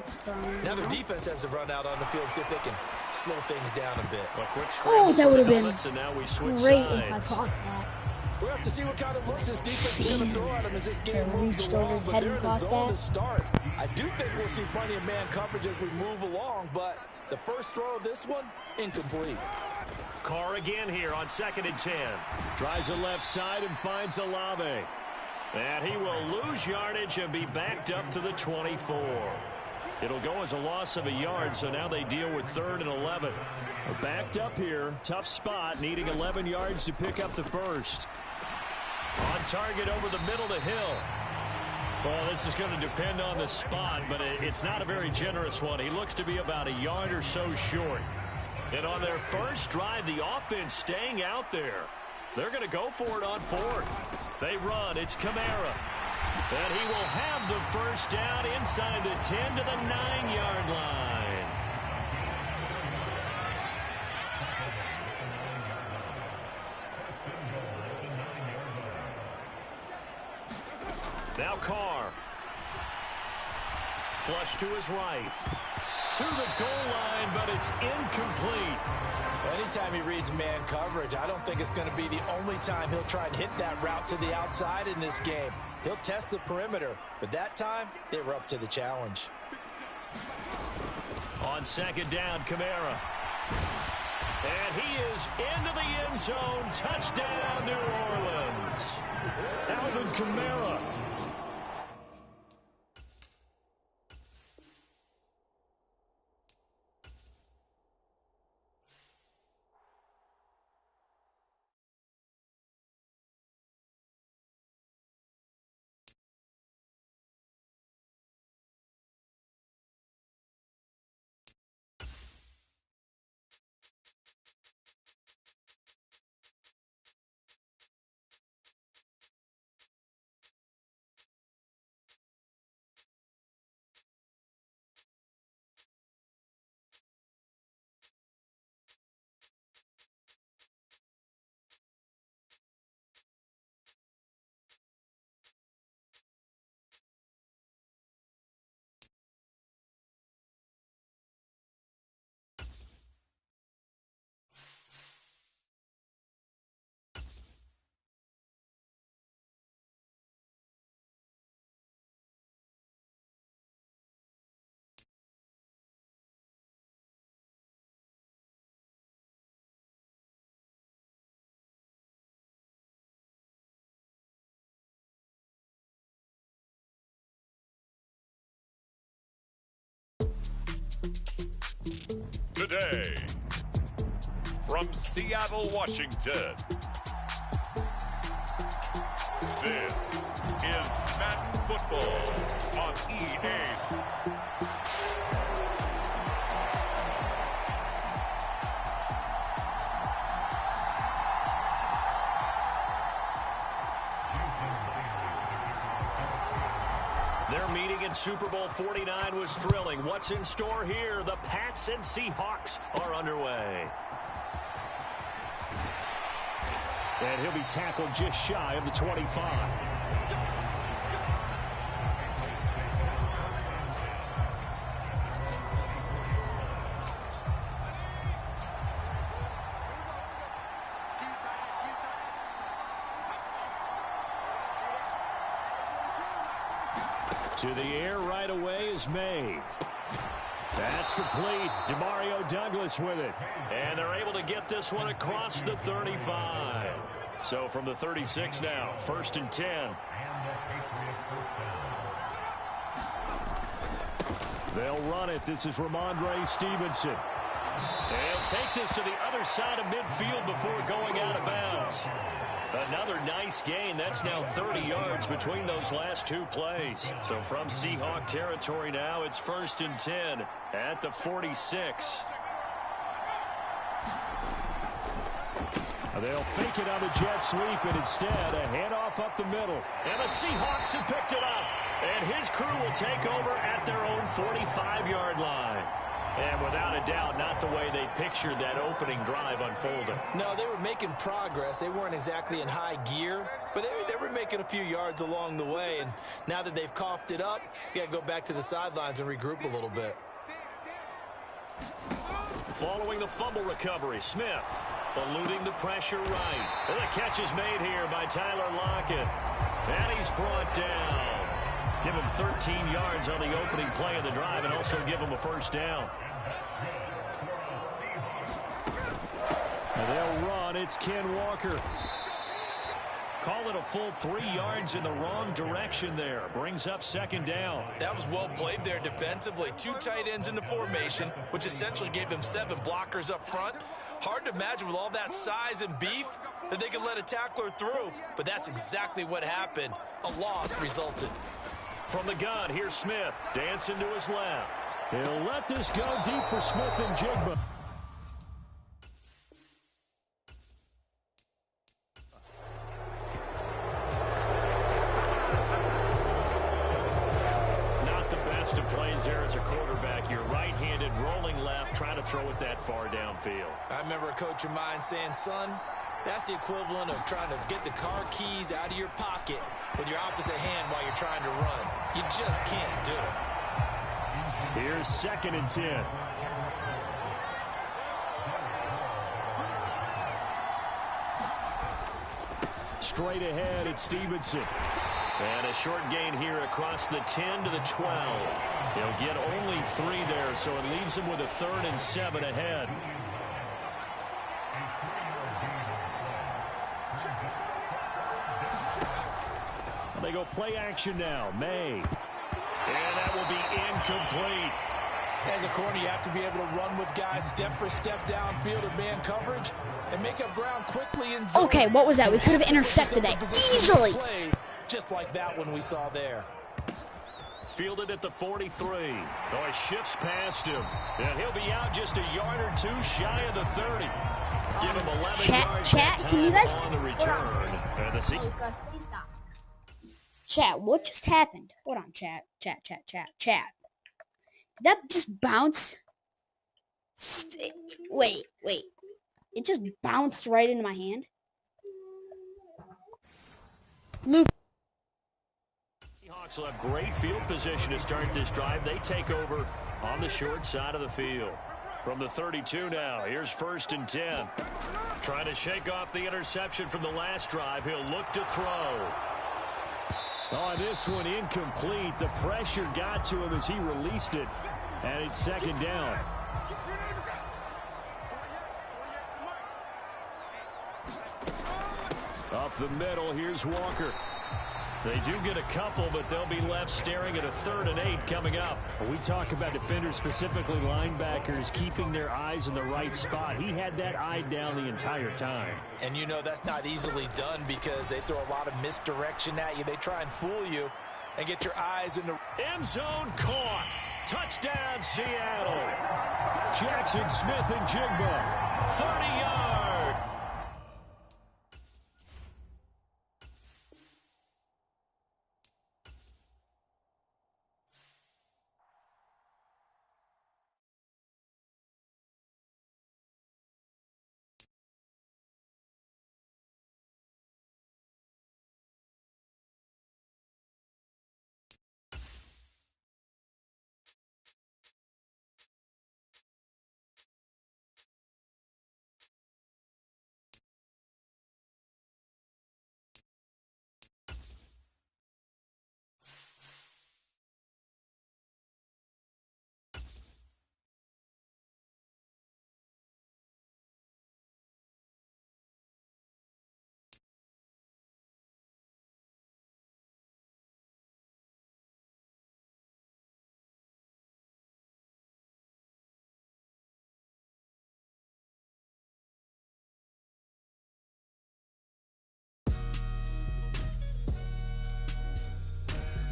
now the now. defense has to run out on the field and see if they can slow things down a bit. A quick Oh, that would have been and now we switch great sides. if I caught that. We'll have to see what kind of looks this defense is going to throw at him as this game moves reached over along, his but head they're and in the caught zone that. to start. I do think we'll see plenty of man coverage as we move along, but the first throw of this one, incomplete. Carr again here on 2nd and 10. Tries the left side and finds Olave. And he will lose yardage and be backed up to the 24. It'll go as a loss of a yard, so now they deal with 3rd and 11. We're backed up here. Tough spot, needing 11 yards to pick up the first. On target over the middle to Hill. Well, this is going to depend on the spot, but it's not a very generous one. He looks to be about a yard or so short. And on their first drive, the offense staying out there. They're going to go for it on 4th. They run. It's Kamara. And he will have the first down inside the 10 to the 9-yard line. Now Carr. Flush to his right. To the goal line, but it's incomplete. Anytime he reads man coverage, I don't think it's going to be the only time he'll try and hit that route to the outside in this game. He'll test the perimeter, but that time, they were up to the challenge. On 2nd down, Kamara. And he is into the end zone. Touchdown, New Orleans. Alvin Kamara. Today, from Seattle, Washington, this is Madden Football on EA Sports. Their meeting in Super Bowl 49 was thrilling. What's in store here? The Pats and Seahawks are underway. And he'll be tackled just shy of the 25. To the air right away is May. That's complete. Demario Douglas with it. And they're able to get this one across the 35. So from the 36 now, 1st and 10. They'll run it. This is Ramondre Stevenson. They'll take this to the other side of midfield before going out of bounds. Another nice gain. That's now 30 yards between those last two plays. So from Seahawk territory now, it's 1st and 10 at the 46. They'll fake it on the jet sweep, and instead a handoff up the middle. And the Seahawks have picked it up. And his crew will take over at their own 45-yard line. And without a doubt, not the way they pictured that opening drive unfolding. No, they were making progress. They weren't exactly in high gear, but they were making a few yards along the way. And now that they've coughed it up, you got to go back to the sidelines and regroup a little bit. Following the fumble recovery, Smith eluding the pressure right. And the catch is made here by Tyler Lockett. And he's brought down. Give him 13 yards on the opening play of the drive and also give him a first down. And they'll run. It's Ken Walker. Call it a full 3 yards in the wrong direction there. Brings up 2nd down. That was well played there defensively. 2 tight ends in the formation, which essentially gave them 7 blockers up front. Hard to imagine with all that size and beef that they could let a tackler through, but that's exactly what happened. A loss resulted. From the gun, here's Smith. Dancing to his left. He'll let this go deep for Smith and Jigba. Not the best of plays there as a quarterback. You're right-handed, rolling left, trying to throw it that far downfield. I remember a coach of mine saying, son, that's the equivalent of trying to get the car keys out of your pocket with your opposite hand while you're trying to run. You just can't do it. Here's 2nd and 10. Straight ahead, it's Stevenson. And a short gain here across the 10 to the 12. He'll get only 3 there, so it leaves him with a 3rd and 7 ahead. They go play action now. May. And that will be incomplete. As a corner, you have to be able to run with guys step for step downfield in man coverage and make up ground quickly in zone. Okay, what was that? We could have intercepted that easily. Plays just like that one we saw there. Fielded at the 43. Oh, he shifts past him. And he'll be out just a yard or 2 shy of the 30. Give him 11 yards chat, that can you time guys on the return. And the please stop. Chat, what just happened? Hold on, chat. Did that just bounce? Wait. It just bounced right into my hand. Luke. Seahawks will have great field position to start this drive. They take over on the short side of the field. From the 32 now, here's 1st and 10. Trying to shake off the interception from the last drive. He'll look to throw. On this one, incomplete. The pressure got to him as he released it. And it's 2nd down. Up the middle, here's Walker. They do get a couple, but they'll be left staring at a 3rd and 8 coming up. We talk about defenders, specifically linebackers, keeping their eyes in the right spot. He had that eye down the entire time. And you know that's not easily done because they throw a lot of misdirection at you. They try and fool you and get your eyes in the end zone. Caught. Touchdown, Seattle. Jackson, Smith, and Jigba. 30 yards.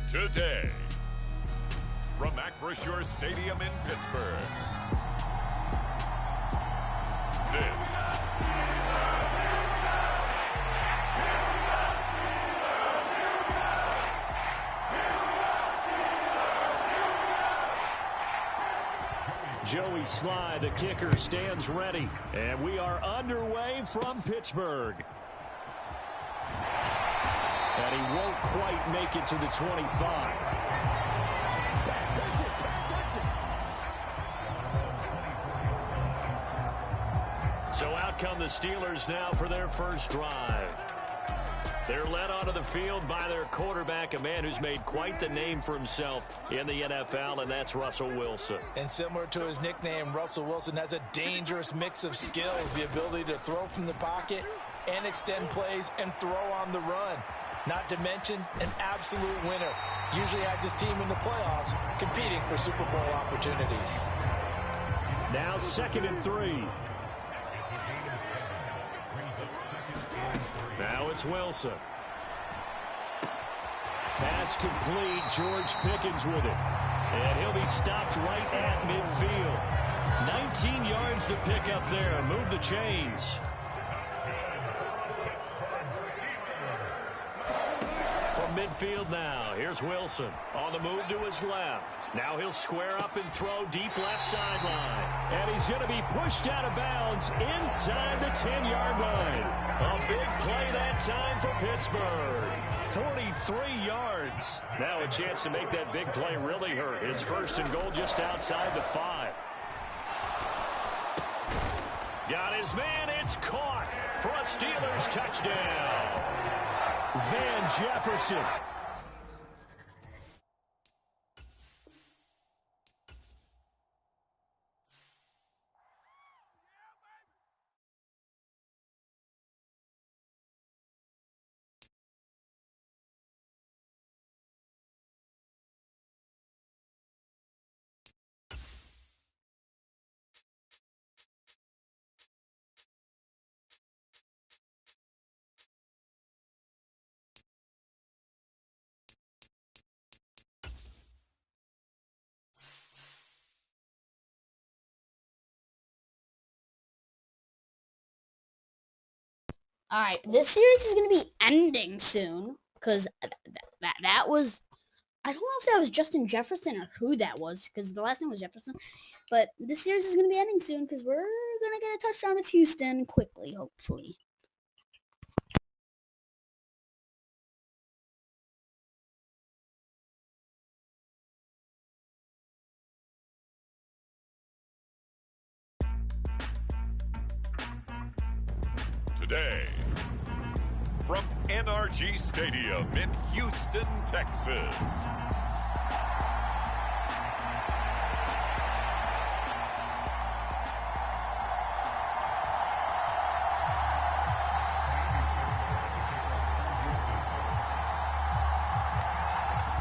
Today, from Acrisure Stadium in Pittsburgh, this Joey Sly, the kicker, stands ready. And we are underway from Pittsburgh. And he won't quite make it to the 25. So out come the Steelers now for their first drive. They're led onto the field by their quarterback, a man who's made quite the name for himself in the NFL, and that's Russell Wilson. And similar to his nickname, Russell Wilson has a dangerous mix of skills, the ability to throw from the pocket and extend plays and throw on the run. Not to mention an absolute winner. Usually has his team in the playoffs competing for Super Bowl opportunities. Now 2nd and 3. Now it's Wilson. Pass complete. George Pickens with it. And he'll be stopped right at midfield. 19 yards to pick up there. Move the chains. From midfield now, here's Wilson on the move to his left. Now he'll square up and throw deep left sideline. And he's going to be pushed out of bounds inside the 10-yard line. A big play that time for Pittsburgh. 43 yards. Now a chance to make that big play really hurt. It's 1st and goal just outside the 5. Got his man. It's caught for a Steelers touchdown. Van Jefferson. All right, this series is going to be ending soon because that was, I don't know if that was Justin Jefferson or who that was because the last name was Jefferson, but this series is going to be ending soon because we're going to get a touchdown with Houston quickly, hopefully. today, from NRG Stadium in Houston, Texas.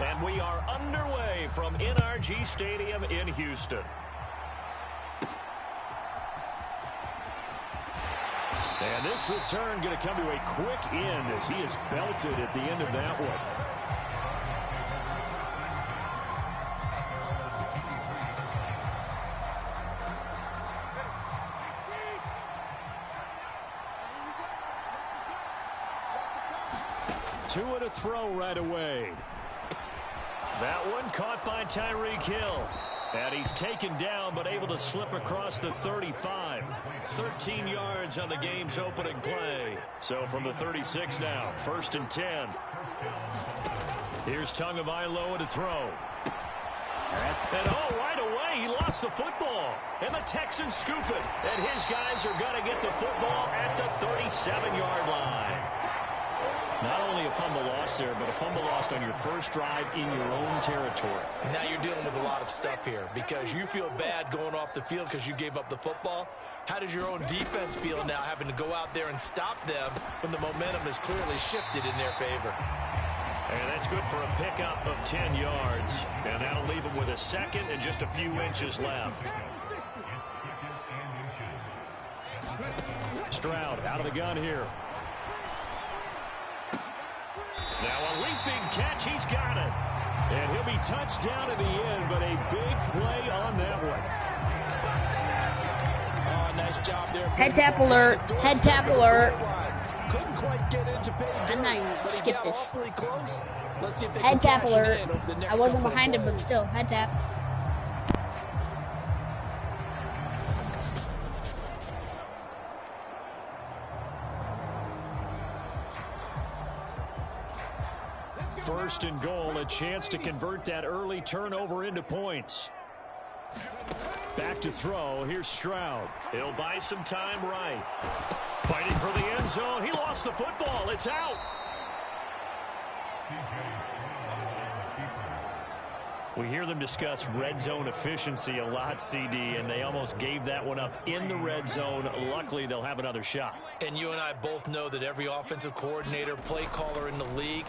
And we are underway from NRG Stadium in Houston. And this return going to come to a quick end as he is belted at the end of that one. Two and a throw right away. That one caught by Tyreek Hill. And he's taken down but able to slip across the 35. 13 yards on the game's opening play. So from the 36 now, 1st and 10. Here's Tagovailoa to throw. And right away, he lost the football. And the Texans scoop it. And his guys are going to get the football at the 37-yard line. Not only a fumble lost there, but a fumble lost on your first drive in your own territory. Now you're dealing with a lot of stuff here because you feel bad going off the field because you gave up the football. How does your own defense feel now having to go out there and stop them when the momentum is clearly shifted in their favor? And that's good for a pickup of 10 yards. And that'll leave them with a second and just a few inches left. Stroud out of the gun here. Now a leaping catch, he's got it. And he'll be touched down in the end, but a big play on that one. Oh, nice job there. Head tap alert. Head tap alert. Couldn't quite get into pay dirt, I'm not even but he skip got this. awfully close. Let's see if they Head can tap cash it alert. in over the next I wasn't couple of behind him, but plays. still, head tap. First and goal, a chance to convert that early turnover into points. Back to throw. Here's Stroud. He'll buy some time right. Fighting for the end zone. He lost the football. It's out. We hear them discuss red zone efficiency a lot, CD, and they almost gave that one up in the red zone. Luckily, they'll have another shot. And you and I both know that every offensive coordinator, play caller in the league,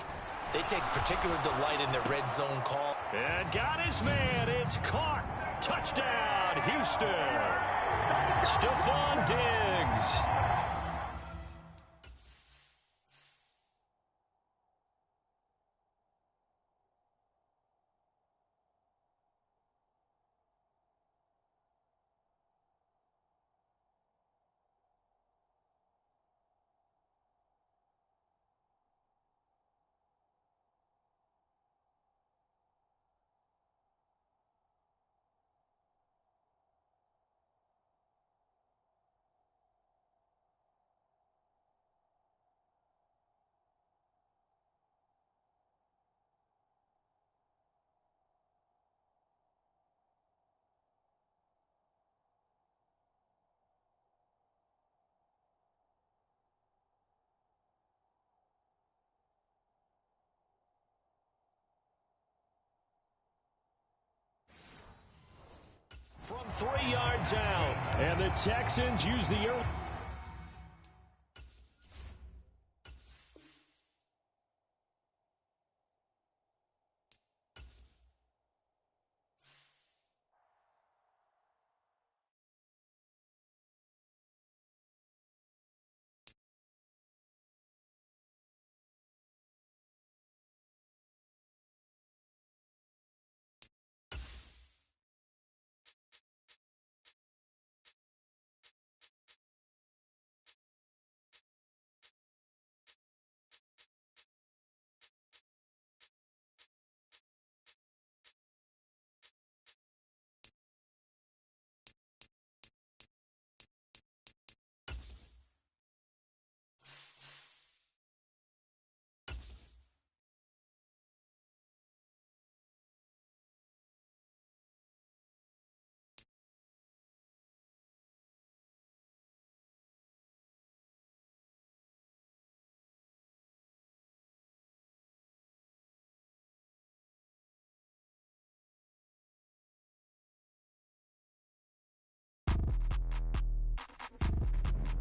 they take particular delight in their red zone call. And got his man. It's caught. Touchdown, Houston. Stephon Diggs. From 3 yards out. And the Texans use the early.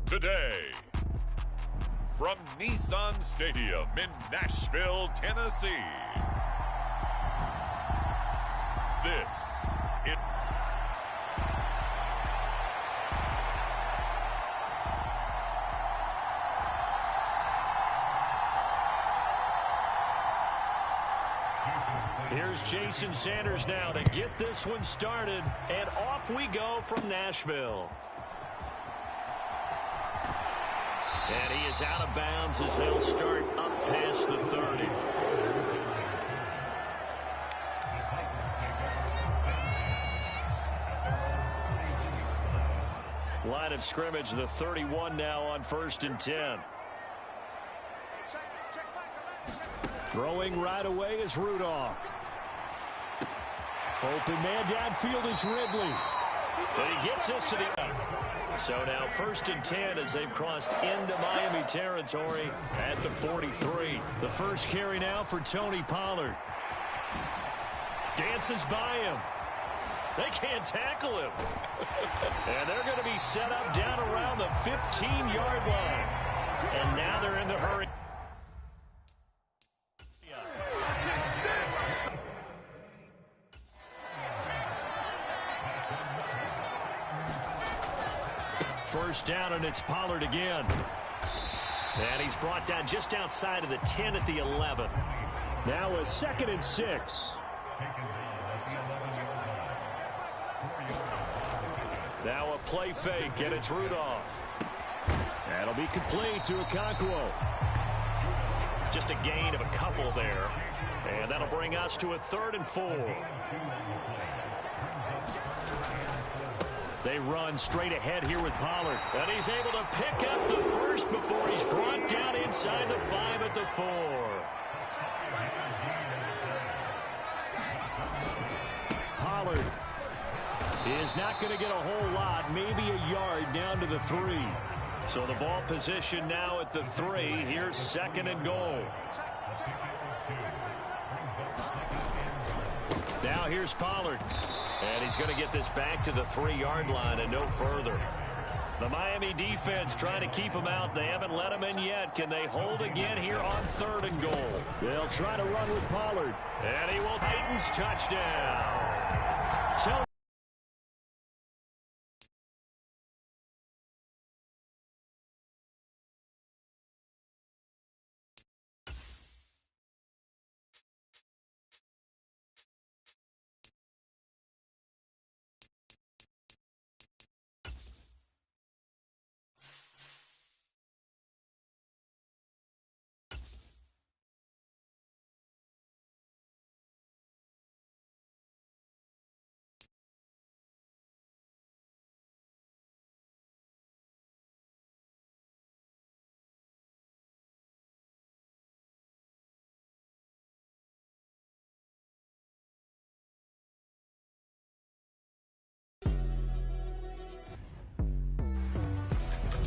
Today, from Nissan Stadium in Nashville, Tennessee, this is Here's Jason Sanders now to get this one started. And off we go from Nashville. And he is out of bounds as they'll start up past the 30. Line of scrimmage, the 31 now on 1st and 10. Throwing right away is Rudolph. Open man downfield is Ridley. But he gets us to the... So now 1st and 10 as they've crossed into Miami territory at the 43. The first carry now for Tony Pollard. Dances by him. They can't tackle him. And they're going to be set up down around the 15-yard line. And now they're in the hurry. First down, and it's Pollard again. And he's brought down just outside of the 10 at the 11. Now a 2nd and 6. Now a play fake, and it's Rudolph. That'll be complete to Okonkwo. Just a gain of a couple there. And that'll bring us to a 3rd and 4. They run straight ahead here with Pollard. And he's able to pick up the first before he's brought down inside the 5 at the 4. Pollard is not going to get a whole lot, maybe a yard down to the 3. So the ball position now at the 3. Here's 2nd and goal. Now here's Pollard. And he's going to get this back to the 3-yard line and no further. The Miami defense trying to keep him out. They haven't let him in yet. Can they hold again here on 3rd and goal? They'll try to run with Pollard. And he will. Titans touchdown.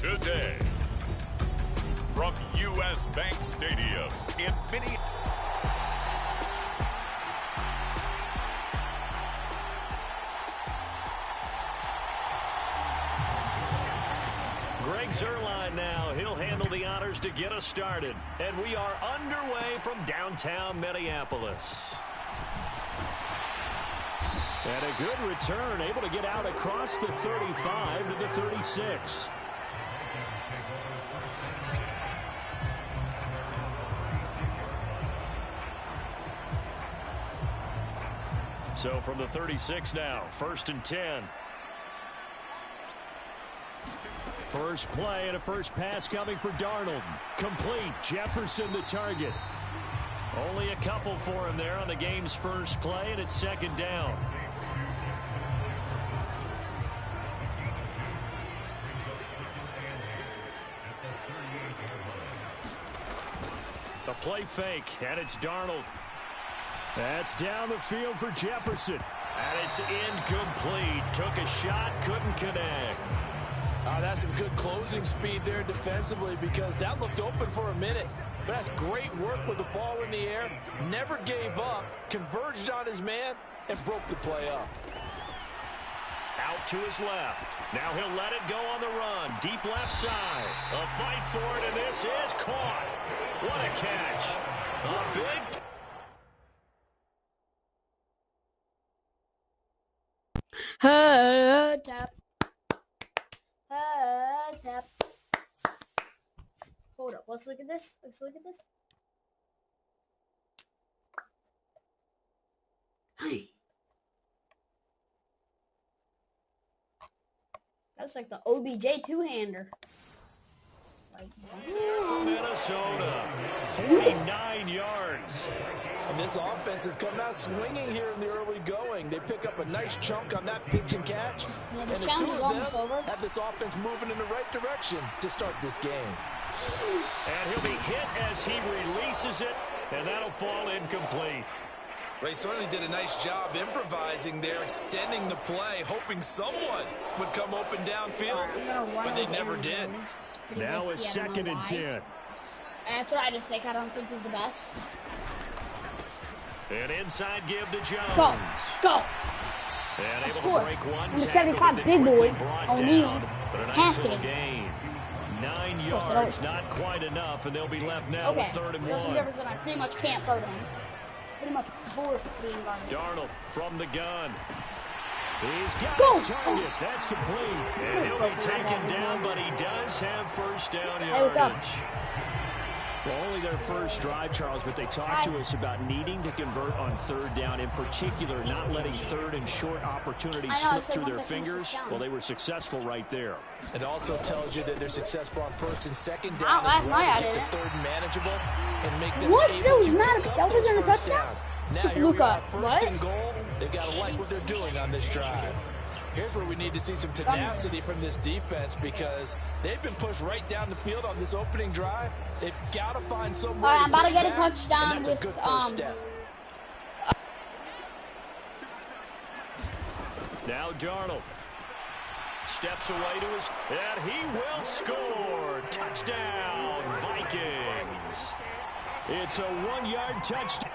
Today, from U.S. Bank Stadium in Minneapolis. Greg Zuerlein now. He'll handle the honors to get us started. And we are underway from downtown Minneapolis. And a good return, able to get out across the 35 to the 36. So from the 36 now, 1st and 10. First play and a first pass coming for Darnold. Complete. Jefferson the target. Only a couple for him there on the game's first play, and it's 2nd down. A play fake, and it's Darnold. That's down the field for Jefferson. And it's incomplete. Took a shot, couldn't connect. That's some good closing speed there defensively because that looked open for a minute. But that's great work with the ball in the air. Never gave up, converged on his man, and broke the play up. Out to his left. Now he'll let it go on the run. Deep left side. A fight for it, and this is caught. What a catch. A big... Tap. Tap. Hold up. Let's look at this. That's like the OBJ two-hander. Minnesota, 49 yards. And this offense has come out swinging here in the early going. They pick up a nice chunk on that pitch and catch. Yeah, and the two of them have this offense moving in the right direction to start this game. And he'll be hit as he releases it, and that'll fall incomplete. They certainly did a nice job improvising there, extending the play, hoping someone would come open downfield, but they never did. Now it's 2nd and 10. That's what I just think. I don't think he's the best. An inside give to Jones. Go. And able to break one. The 75 big boy, O'Neal, has to gain. 9 yards, not quite enough, and they'll be left now with 3rd and 1. Justin Jefferson, I pretty much can't throw to him. Pretty much forced being guarded. Darnold from the gun. He's got his target. That's complete. And he'll be taken down, but he does have first down yardage. Well, only their first drive, Charles, but they talked to us about needing to convert on third down, in particular, not letting third and short opportunities slip through their fingers. Well, they were successful right there. It also tells you that they're successful on first and second down. Wow, last as well, night I to get didn't. the third manageable and make them What? able That was to not. pick up That those wasn't a first touchdown. downs. Now here Look we are, up. first What? and goal. They've got to like what they're doing on this drive. Here's where we need to see some tenacity from this defense because they've been pushed right down the field on this opening drive. They've got to find some way I'm about to get a back, touchdown and that's with a good first step. Now Darnold steps away to his, and he will score. Touchdown, Vikings. It's a 1-yard touchdown.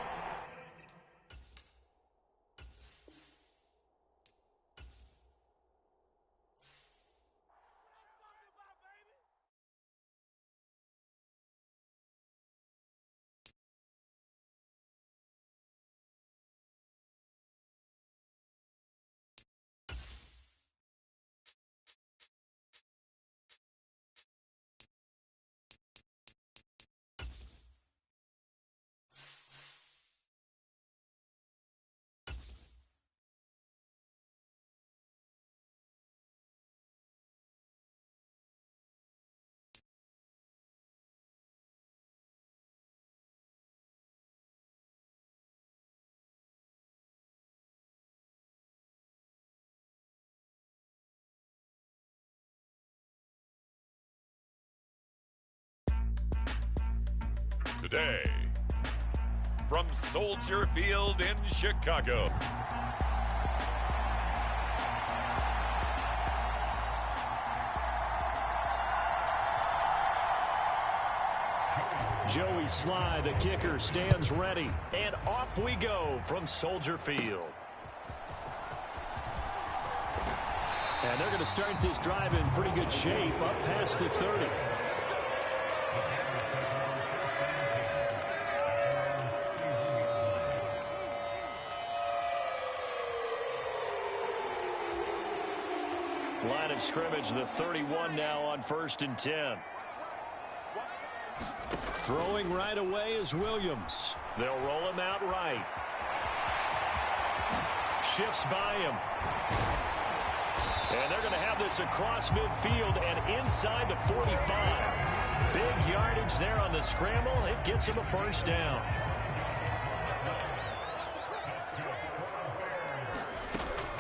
Today, from Soldier Field in Chicago. Joey Sly, the kicker, stands ready. And off we go from Soldier Field. And they're going to start this drive in pretty good shape, up past the 30. Line of scrimmage, the 31 now on 1st and 10. Throwing right away is Williams. They'll roll him out right. Shifts by him. And they're going to have this across midfield and inside the 45. Big yardage there on the scramble. It gets him a first down.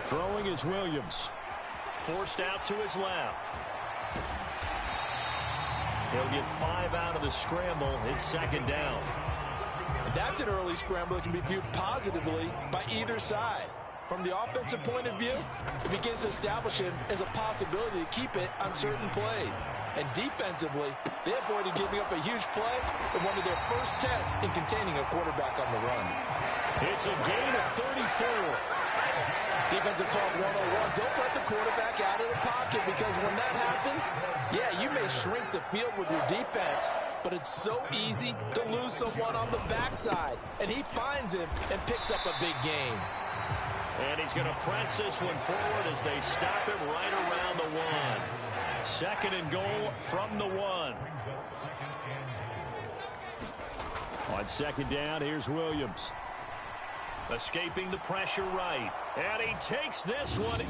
Throwing is Williams. Forced out to his left. He'll get 5 out of the scramble. It's 2nd down. That's an early scramble that can be viewed positively by either side. From the offensive point of view, it begins to establish him as a possibility to keep it on certain plays. And defensively, they avoided giving up a huge play in one of their first tests in containing a quarterback on the run. It's a gain of 34. Defensive talk 101. Don't let the quarterback out of the pocket because when that happens, yeah, you may shrink the field with your defense, but it's so easy to lose someone on the backside. And he finds him and picks up a big gain. And he's going to press this one forward as they stop him right around the 1. 2nd and goal from the 1. On 2nd down, here's Williams. Escaping the pressure right. And he takes this one.